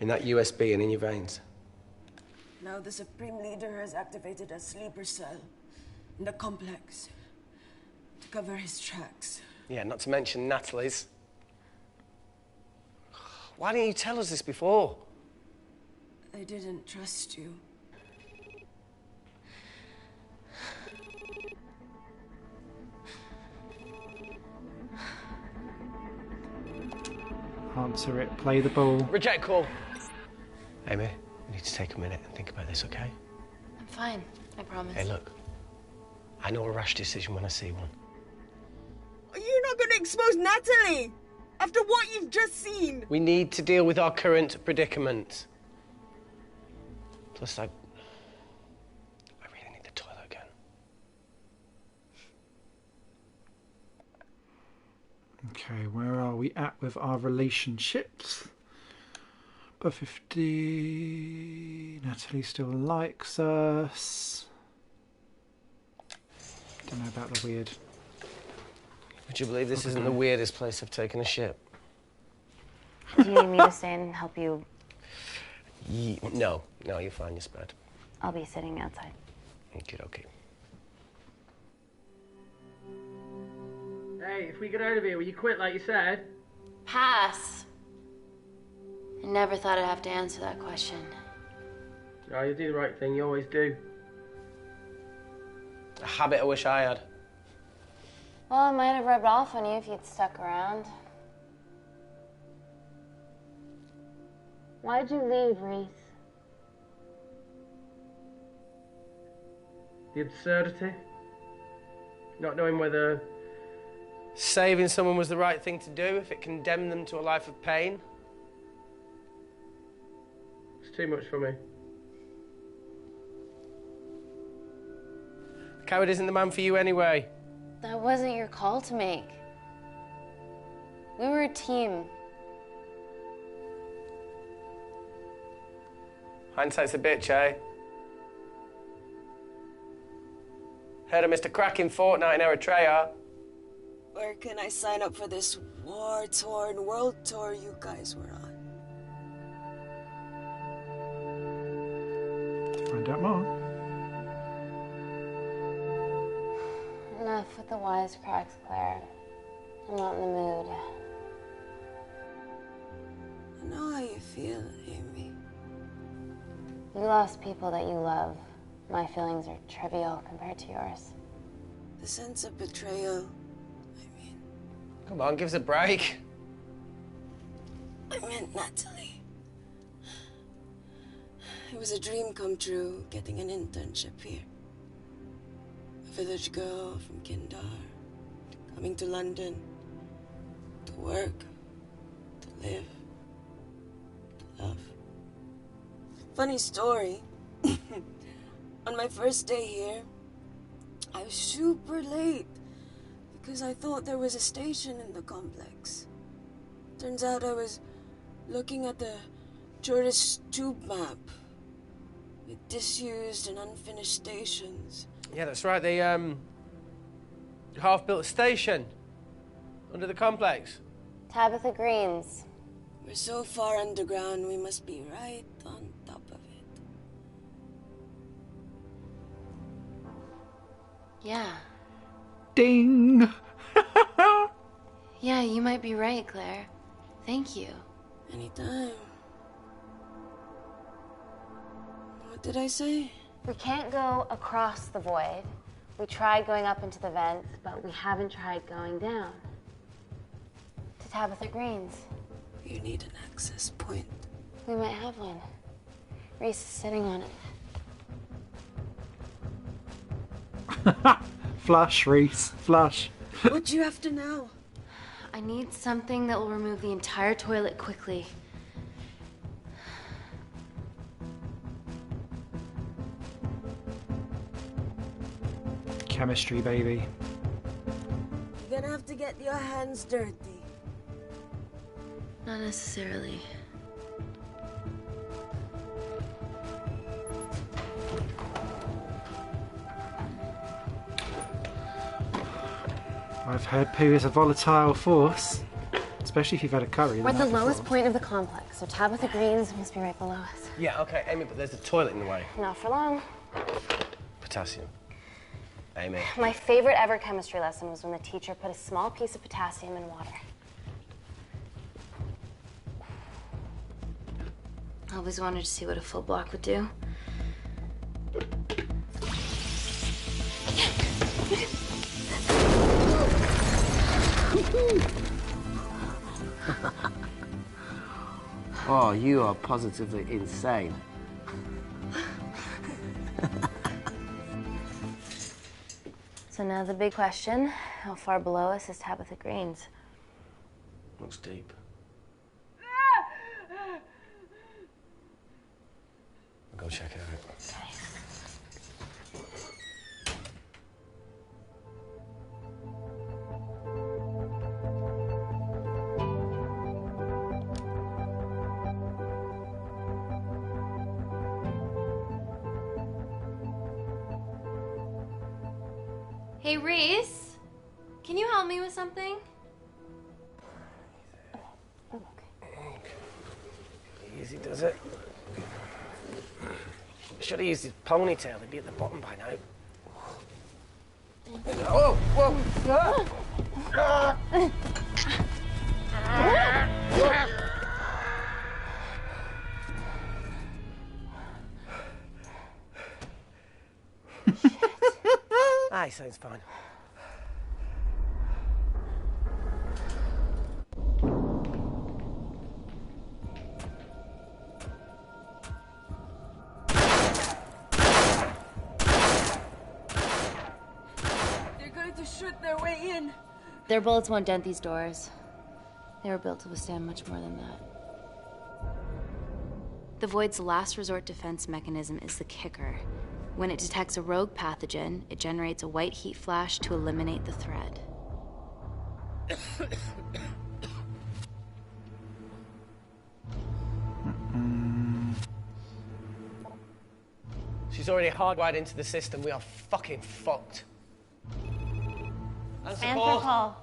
In that USB and in your veins? Now the Supreme Leader has activated a sleeper cell in the complex to cover his tracks. Yeah, not to mention Natalie's. Why didn't you tell us this before? I didn't trust you. Answer it. Play the ball. Reject call. Amy, we need to take a minute and think about this, okay? I'm fine, I promise. Hey, look. I know a rash decision when I see one. Are you not going to expose Natalie? After what you've just seen? We need to deal with our current predicament. Plus, I really need the toilet again. Okay, where are we at with our relationships? But 50. Natalie still likes us. Don't know about the weird. Would you believe this isn't the weirdest place I've taken a shit? Do you need me to stay and help you? No, you're fine, you're spared. I'll be sitting outside. Okay. Hey, if we get out of here, will you quit like you said? Pass. I never thought I'd have to answer that question. No, you do the right thing, you always do. A habit I wish I had. Well, it might have rubbed off on you if you'd stuck around. Why'd you leave, Reese? The absurdity. Not knowing whether saving someone was the right thing to do if it condemned them to a life of pain. It's too much for me. Coward isn't the man for you anyway. That wasn't your call to make. We were a team. Hindsight's a bitch, eh? Heard of Mr. Cracking Fortnite in Eritrea? Where can I sign up for this war-torn world tour you guys were on? Find out more. Enough with the wisecracks, Claire. I'm not in the mood. I feel, Amy. You lost people that you love. My feelings are trivial compared to yours. The sense of betrayal. Come on, give us a break. I meant Natalie. It was a dream come true, getting an internship here. A village girl from Kindar, coming to London, to work, to live, to love. Funny story. On my first day here, I was super late because I thought there was a station in the complex. Turns out I was looking at the tourist tube map with disused and unfinished stations. Yeah, that's right. They half-built station under the complex. Tabitha Greens. We're so far underground, we must be right on top of it. Yeah. Ding! Yeah, you might be right, Claire. Thank you. Anytime. What did I say? We can't go across the void. We tried going up into the vents, but we haven't tried going down. To Tabitha Greens. You need an access point. We might have one. Reese is sitting on it. Flush, Reese. Flush. What do you have to know? I need something that will remove the entire toilet quickly. Chemistry, baby. You're gonna have to get your hands dirty. Not necessarily. I've heard poo is a volatile force, especially if you've had a curry. We're at the lowest point of the complex, so Tabitha Greens must be right below us. Yeah, okay, Amy, but there's a toilet in the way. Not for long. Potassium. Amy. My favorite ever chemistry lesson was when the teacher put a small piece of potassium in water. I always wanted to see what a full block would do. Oh, you are positively insane. So now the big question, how far below us is Tabitha Greens? Looks deep. I'll go check it out. Hey, Reese, can you help me with something? Easy does it. Should have used his ponytail. He'd be at the bottom by now. Oh, whoa! He sounds fine. They're going to shoot their way in. Their bullets won't dent these doors. They were built to withstand much more than that. The Void's last resort defense mechanism is the kicker. When it detects a rogue pathogen, it generates a white heat flash to eliminate the threat. She's already hardwired into the system. We are fucking fucked. Answer call.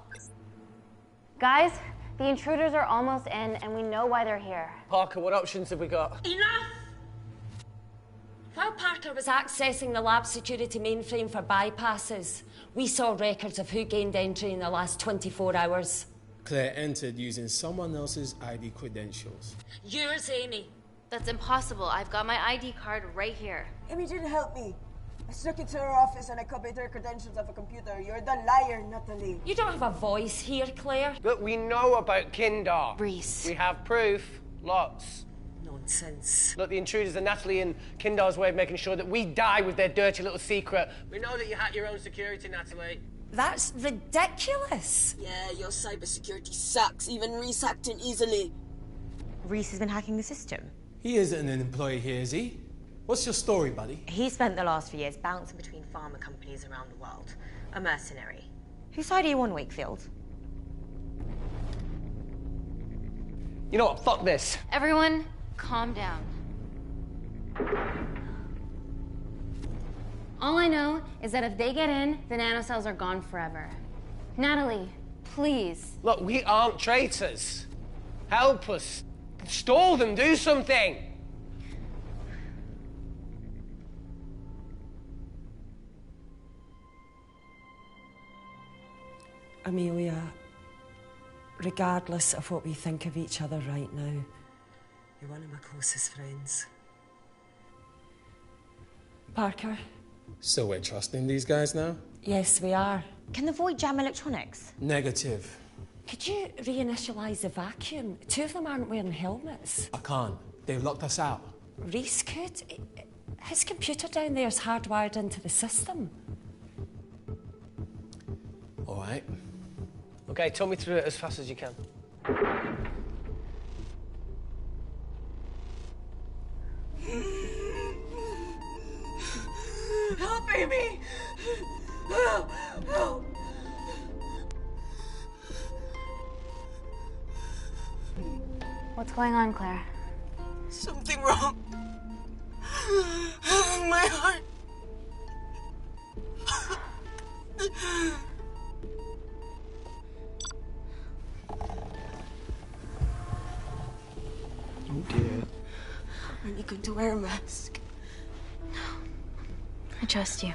Guys, the intruders are almost in, and we know why they're here. Parker, what options have we got? Enough! While Parker was accessing the lab security mainframe for bypasses, we saw records of who gained entry in the last 24 hours. Claire entered using someone else's ID credentials. Yours, Amy. That's impossible. I've got my ID card right here. Amy didn't help me. I snuck into her office and I copied her credentials off a computer. You're the liar, Natalie. You don't have a voice here, Claire. But we know about Kindar. Reese. We have proof. Lots. Nonsense. Look, the intruders are Natalie and Kindar's way of making sure that we die with their dirty little secret. We know that you hack your own security, Natalie. That's ridiculous. Yeah, your cybersecurity sucks. Even Reese hacked in easily. Reese has been hacking the system. He isn't an employee here, is he? What's your story, buddy? He spent the last few years bouncing between pharma companies around the world. A mercenary. Whose side are you on, Wakefield? You know what? Fuck this. Everyone, calm down. All I know is that if they get in, the nanocells are gone forever. Natalie, please. Look, we aren't traitors. Help us. Stall them. Do something. Amelia, regardless of what we think of each other right now, you're one of my closest friends. Parker? So we're trusting these guys now? Yes, we are. Can the Void jam electronics? Negative. Could you reinitialize the vacuum? Two of them aren't wearing helmets. I can't. They've locked us out. Reese could. His computer down there is hardwired into the system. All right. Okay, talk me through it as fast as you can. Help, Amy! Help! Help! What's going on, Claire? Something wrong. My heart. Oh dear. Are you going to wear a mask? I trust you.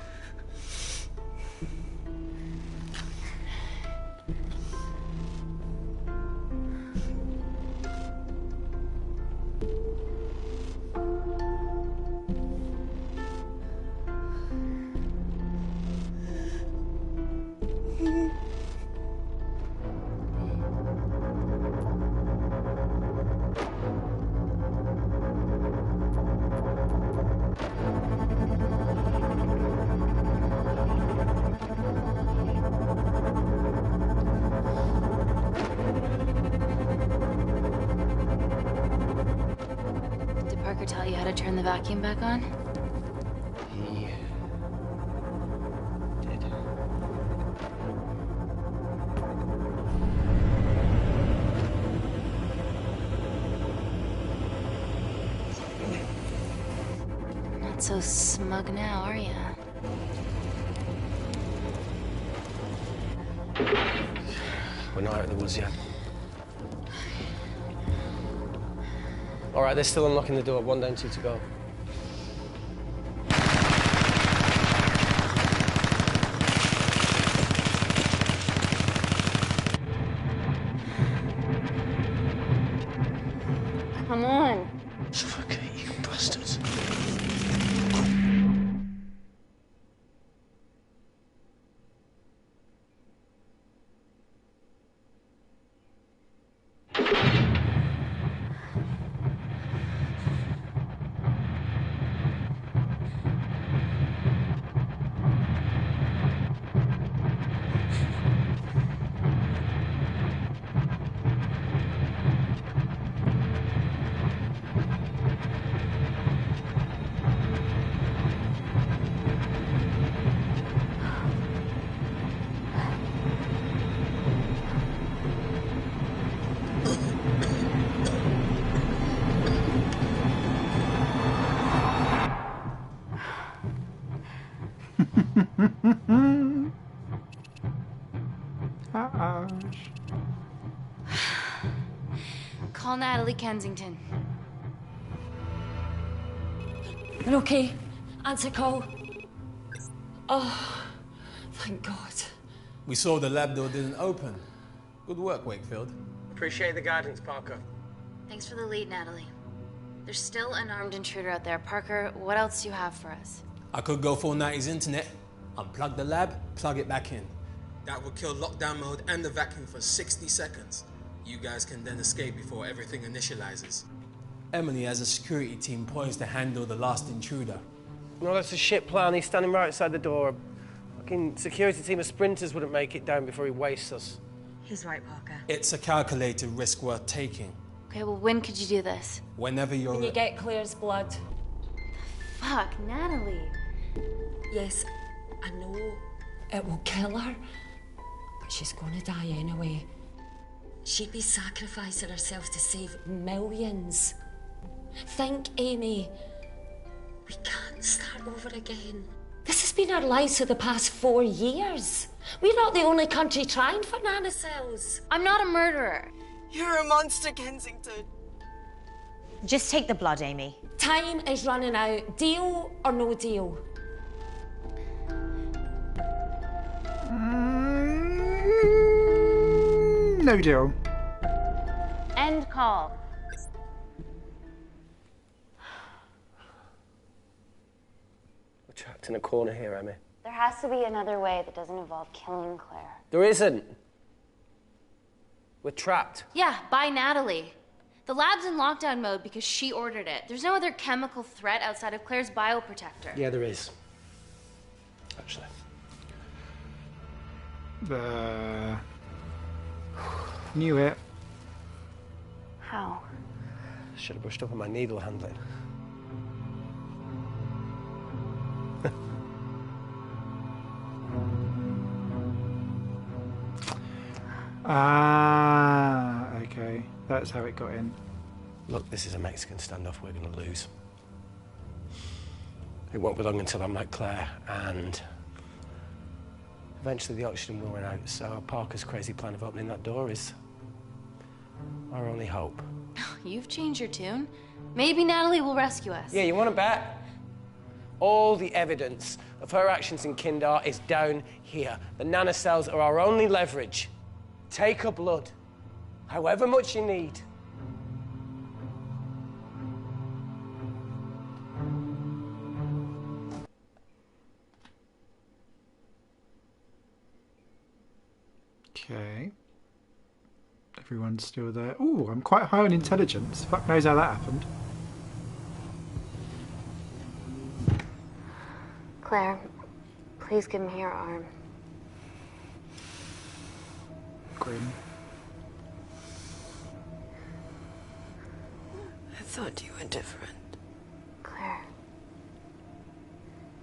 Tell you how to turn the vacuum back on? He did. Not so smug now, are you? We're not out of the woods yet. All right, they're still unlocking the door. 1 down, 2 to go. Come on. Suffocate, you bastards. Call Natalie Kensington. You're okay? Answer call. Oh, thank God. We saw the lab door didn't open. Good work, Wakefield. Appreciate the guidance, Parker. Thanks for the lead, Natalie. There's still an armed intruder out there. Parker, what else do you have for us? I could go full 90s internet, unplug the lab, plug it back in. That would kill lockdown mode and the vacuum for 60 seconds. You guys can then escape before everything initializes. Emily has a security team poised to handle the last intruder. No, that's a shit plan. He's standing right outside the door. Fucking security team of sprinters wouldn't make it down before he wastes us. He's right, Parker. It's a calculated risk worth taking. Okay, well, when could you do this? Whenever you're... When you get Claire's blood. Fuck, Natalie. Yes, I know it will kill her, but she's gonna die anyway. She'd be sacrificing herself to save millions. Think, Amy. We can't start over again. This has been our lives for the past 4 years. We're not the only country trying for nanocells. I'm not a murderer. You're a monster, Kensington. Just take the blood, Amy. Time is running out. Deal or no deal? No deal. End call. We're trapped in a corner here, Emmy. There has to be another way that doesn't involve killing Claire. There isn't. We're trapped. Yeah, by Natalie. The lab's in lockdown mode because she ordered it. There's no other chemical threat outside of Claire's bioprotector. Yeah, there is. Actually. Knew it. How? Should have brushed up on my needle handling. Okay. That's how it got in. Look, this is a Mexican standoff. We're going to lose. It won't be long until I'm like Claire, and eventually the oxygen will run out, so Parker's crazy plan of opening that door is our only hope. You've changed your tune. Maybe Natalie will rescue us. Yeah, you want to bet? All the evidence of her actions in Kindar is down here. The nanocells are our only leverage. Take her blood, however much you need. Okay. Everyone's still there. Ooh, I'm quite high on intelligence. Fuck knows how that happened. Claire, please give me your arm. Grim. I thought you were different. Claire.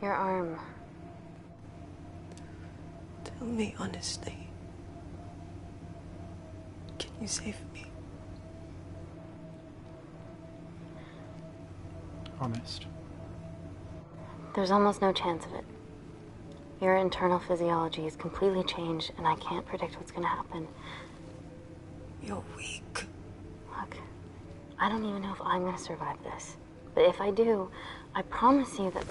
Your arm. Tell me honestly. Can you save me? Honest. There's almost no chance of it. Your internal physiology is completely changed, and I can't predict what's going to happen. You're weak. Look, I don't even know if I'm going to survive this. But if I do, I promise you that...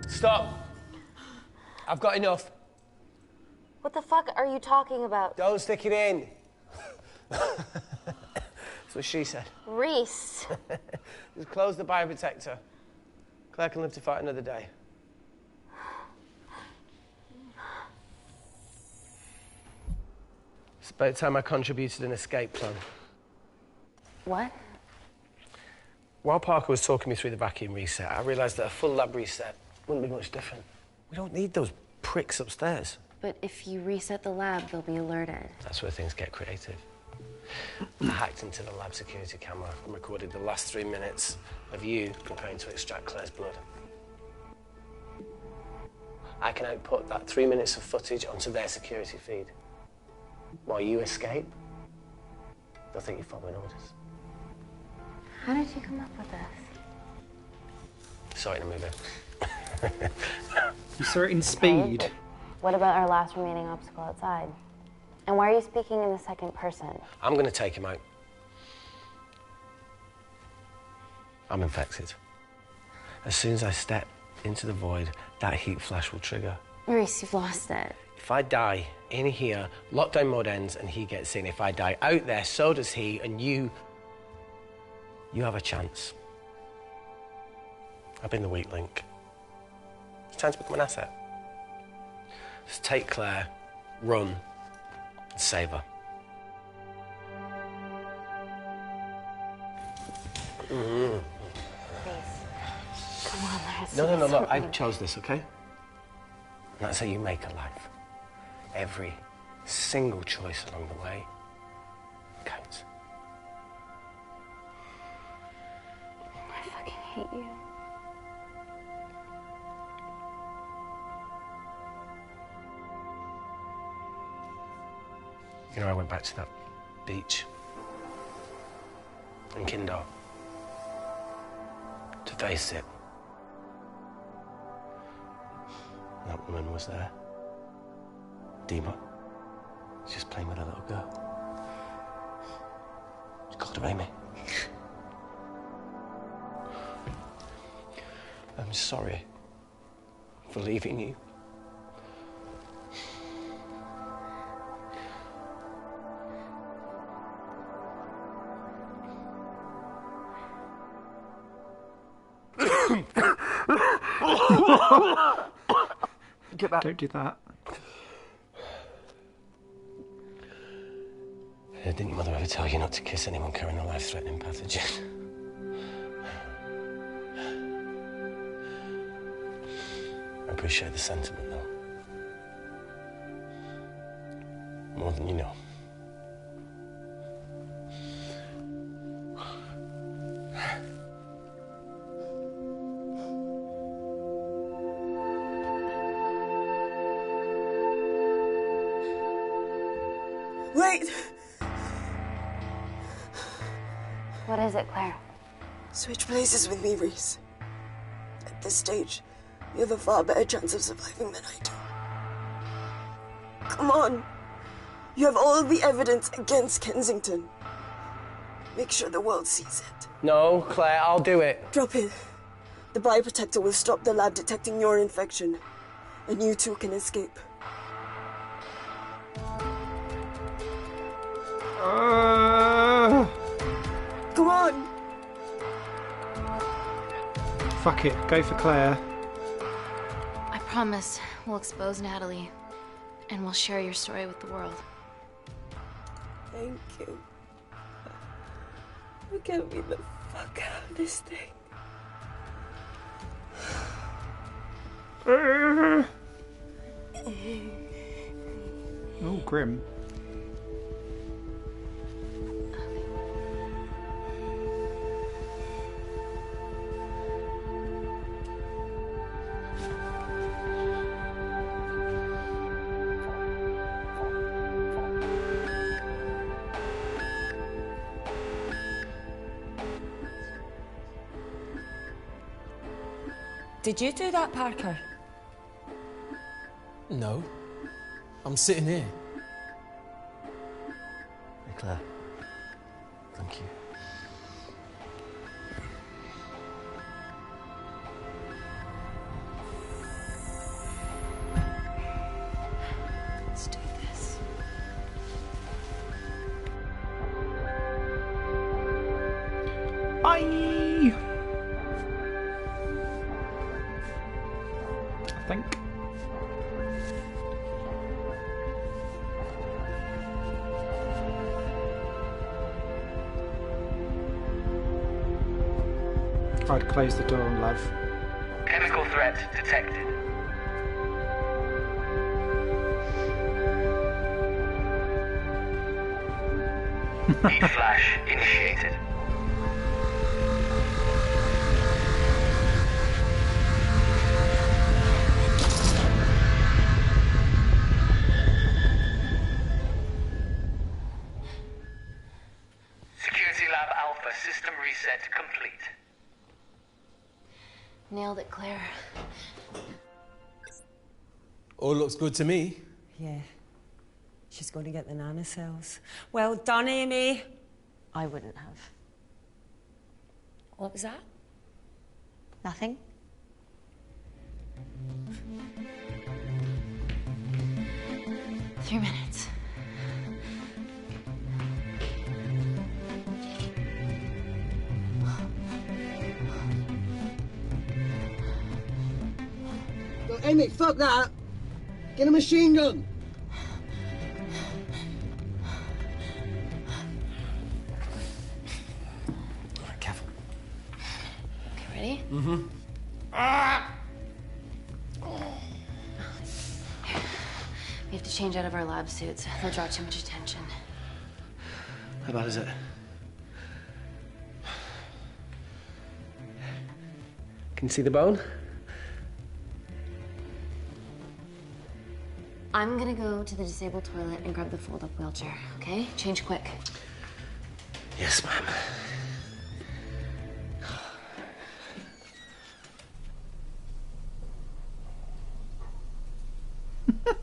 Stop. I've got enough. What the fuck are you talking about? Don't stick it in. That's what she said. Reese. Just close the bioprotector. Claire can live to fight another day. It's about time I contributed an escape plan. What? While Parker was talking me through the vacuum reset, I realised that a full lab reset wouldn't be much different. We don't need those pricks upstairs. But if you reset the lab, they'll be alerted. That's where things get creative. I hacked into the lab security camera and recorded the last 3 minutes of you preparing to extract Claire's blood. I can output that 3 minutes of footage onto their security feed. While you escape, they'll think you're following orders. How did you come up with this? Saw it in a movie. You saw it in Speed. Okay, what about our last remaining obstacle outside? And why are you speaking in the second person? I'm going to take him out. I'm infected. As soon as I step into the void, that heat flash will trigger. Reese, you've lost it. If I die in here, lockdown mode ends and he gets in. If I die out there, so does he, and you have a chance. I've been the weak link. It's time to become an asset. Just take Claire, run, and save her. Reese, come on, there has to No, be look, I something. chose this, okay? And that's how you make a life. Every single choice along the way counts. I fucking hate you. You know, I went back to that beach in Kindar to face it. That woman was there. Dima. She's just playing with a little girl. She called her Amy. I'm sorry for leaving you. Get back. Don't do that. Didn't your mother ever tell you not to kiss anyone carrying a life-threatening pathogen? I appreciate the sentiment, though. More than you know. Wait! What is it, Claire? Switch places with me, Reese. At this stage, you have a far better chance of surviving than I do. Come on. You have all the evidence against Kensington. Make sure the world sees it. No, Claire, I'll do it. Drop it. The bioprotector will stop the lab detecting your infection, and you two can escape. Come on! Fuck it, go for Claire. I promise we'll expose Natalie, and we'll share your story with the world. Thank you. Get me the fuck out of this thing. Oh, grim. Did you do that, Parker? No. I'm sitting here. Hey, Claire. Thank you. Let's do this. Bye! I think. I'd close the door, love. Chemical threat detected. Heat flash initiated. Security Lab Alpha system reset complete. Nailed it, Claire. All looks good to me. Yeah. She's going to get the nanocells. Well done, Amy. I wouldn't have. What was that? Nothing? Three minutes. Look, Amy, fuck that! Get a machine gun! Alright, careful. Okay, ready? Mm-hmm. Ah! We have to change out of our lab suits. They'll draw too much attention. How bad is it? Can you see the bone? I'm gonna go to the disabled toilet and grab the fold-up wheelchair, okay? Change quick. Yes, ma'am.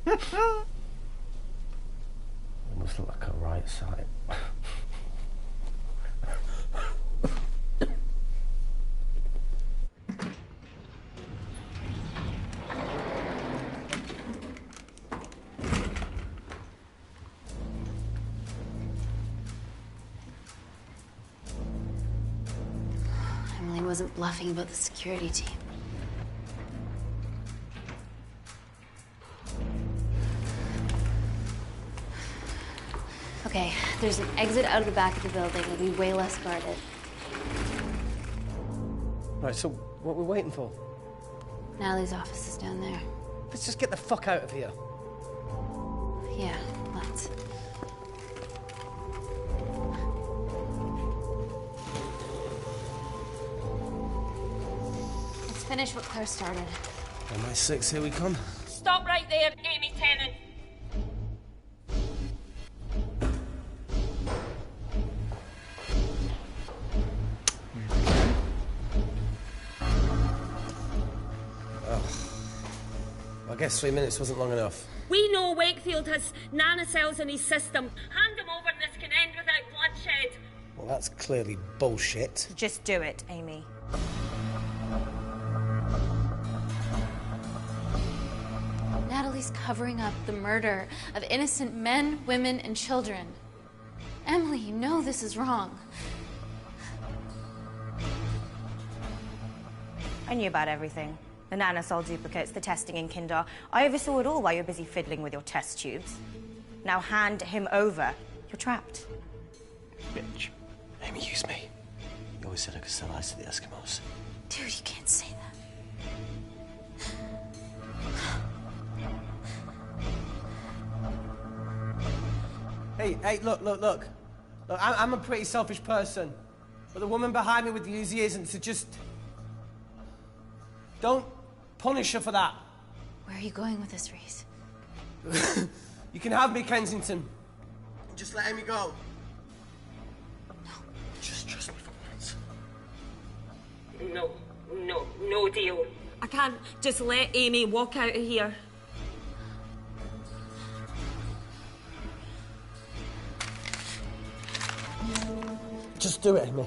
It must look like a right side. Emily wasn't bluffing about the security team. Okay, there's an exit out of the back of the building. It'll be way less guarded. Right, so what are we waiting for? Natalie's office is down there. Let's just get the fuck out of here. Yeah, let's. Let's finish what Claire started. MI6, here we come. Stop right there, Amy Tennant. I guess 3 minutes wasn't long enough. We know Wakefield has nanocells in his system. Hand him over and this can end without bloodshed. Well, that's clearly bullshit. Just do it, Amy. Natalie's covering up the murder of innocent men, women, and children. Emily, you know this is wrong. I knew about everything. The nanosol duplicates, the testing in Kindar. I oversaw it all while you were busy fiddling with your test tubes. Now hand him over. You're trapped. Bitch. Amy, use me. You always said I could sell ice to the Eskimos. Dude, you can't say that. Hey, look. I'm a pretty selfish person. But the woman behind me with the Uzi isn't, so just... don't punish her for that. Where are you going with this, Reese? You can have me, Kensington. Just let Amy go. No. Just trust me for once. No deal. I can't just let Amy walk out of here. Just do it, Amy.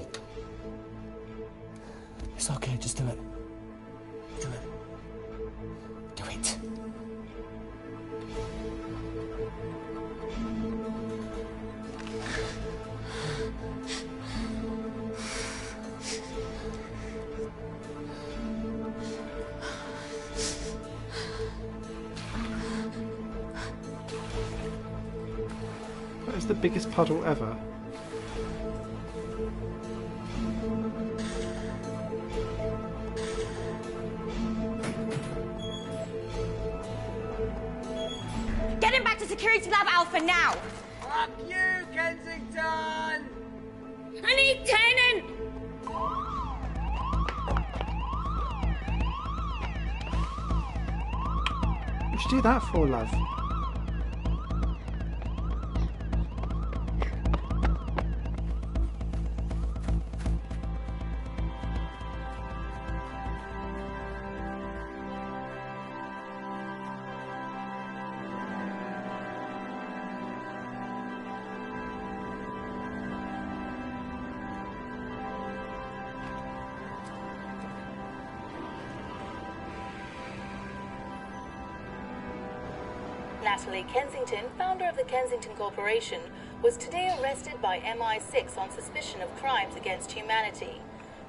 It's okay, just do it. Do it. Do it. That is the biggest puddle ever. Get him back to Security Lab Alpha now! Fuck you, Kensington! I need Tennant! What should you do that for, love? Natalie Kensington, founder of the Kensington Corporation, was today arrested by MI6 on suspicion of crimes against humanity.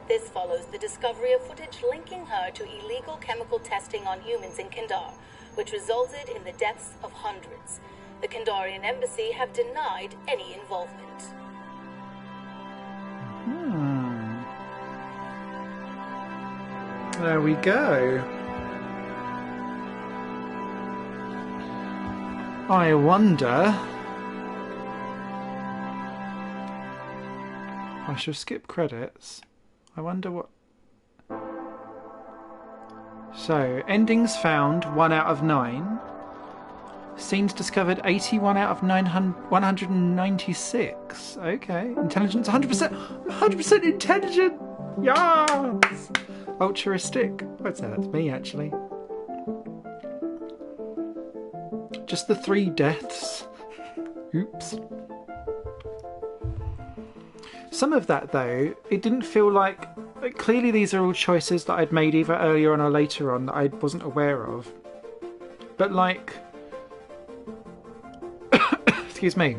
This follows the discovery of footage linking her to illegal chemical testing on humans in Kindar, which resulted in the deaths of hundreds. The Kindarian embassy have denied any involvement. There we go. I wonder... I shall skip credits. I wonder what... So, endings found 1 out of 9. Scenes discovered 81 out of 196. Okay. Intelligence 100%. 100% intelligent! Yes! Altruistic. I'd say that's me, actually. Just the 3 deaths. Oops. Some of that, though, it didn't feel like... Clearly these are all choices that I'd made either earlier on or later on that I wasn't aware of. But, like... Excuse me.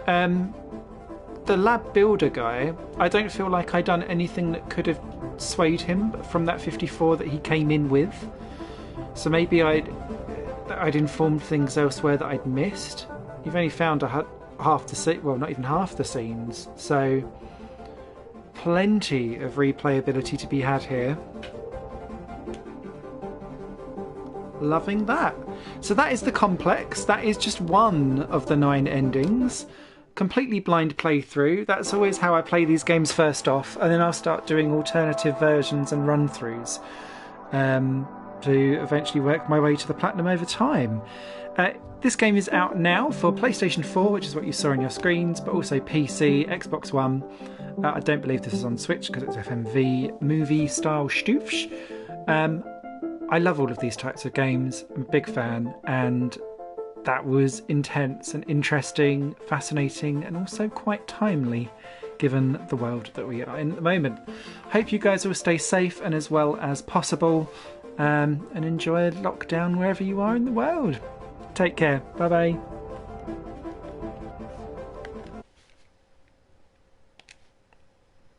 The lab builder guy, I don't feel like I'd done anything that could have swayed him from that 54 that he came in with. So maybe I'd informed things elsewhere that I'd missed. You've only found half the scene, well, not even half the scenes, so plenty of replayability to be had here. Loving that. So that is the complex. That is just one of the 9 endings. Completely blind playthrough. That's always how I play these games first off, and then I'll start doing alternative versions and run-throughs to eventually work my way to the platinum over time. This game is out now for PlayStation 4, which is what you saw on your screens, but also PC, Xbox One. I don't believe this is on Switch because it's FMV movie style stoofs. I love all of these types of games. I'm a big fan, and that was intense and interesting, fascinating, and also quite timely given the world that we are in at the moment. Hope you guys will stay safe and as well as possible, and enjoy lockdown wherever you are in the world. Take care. Bye bye.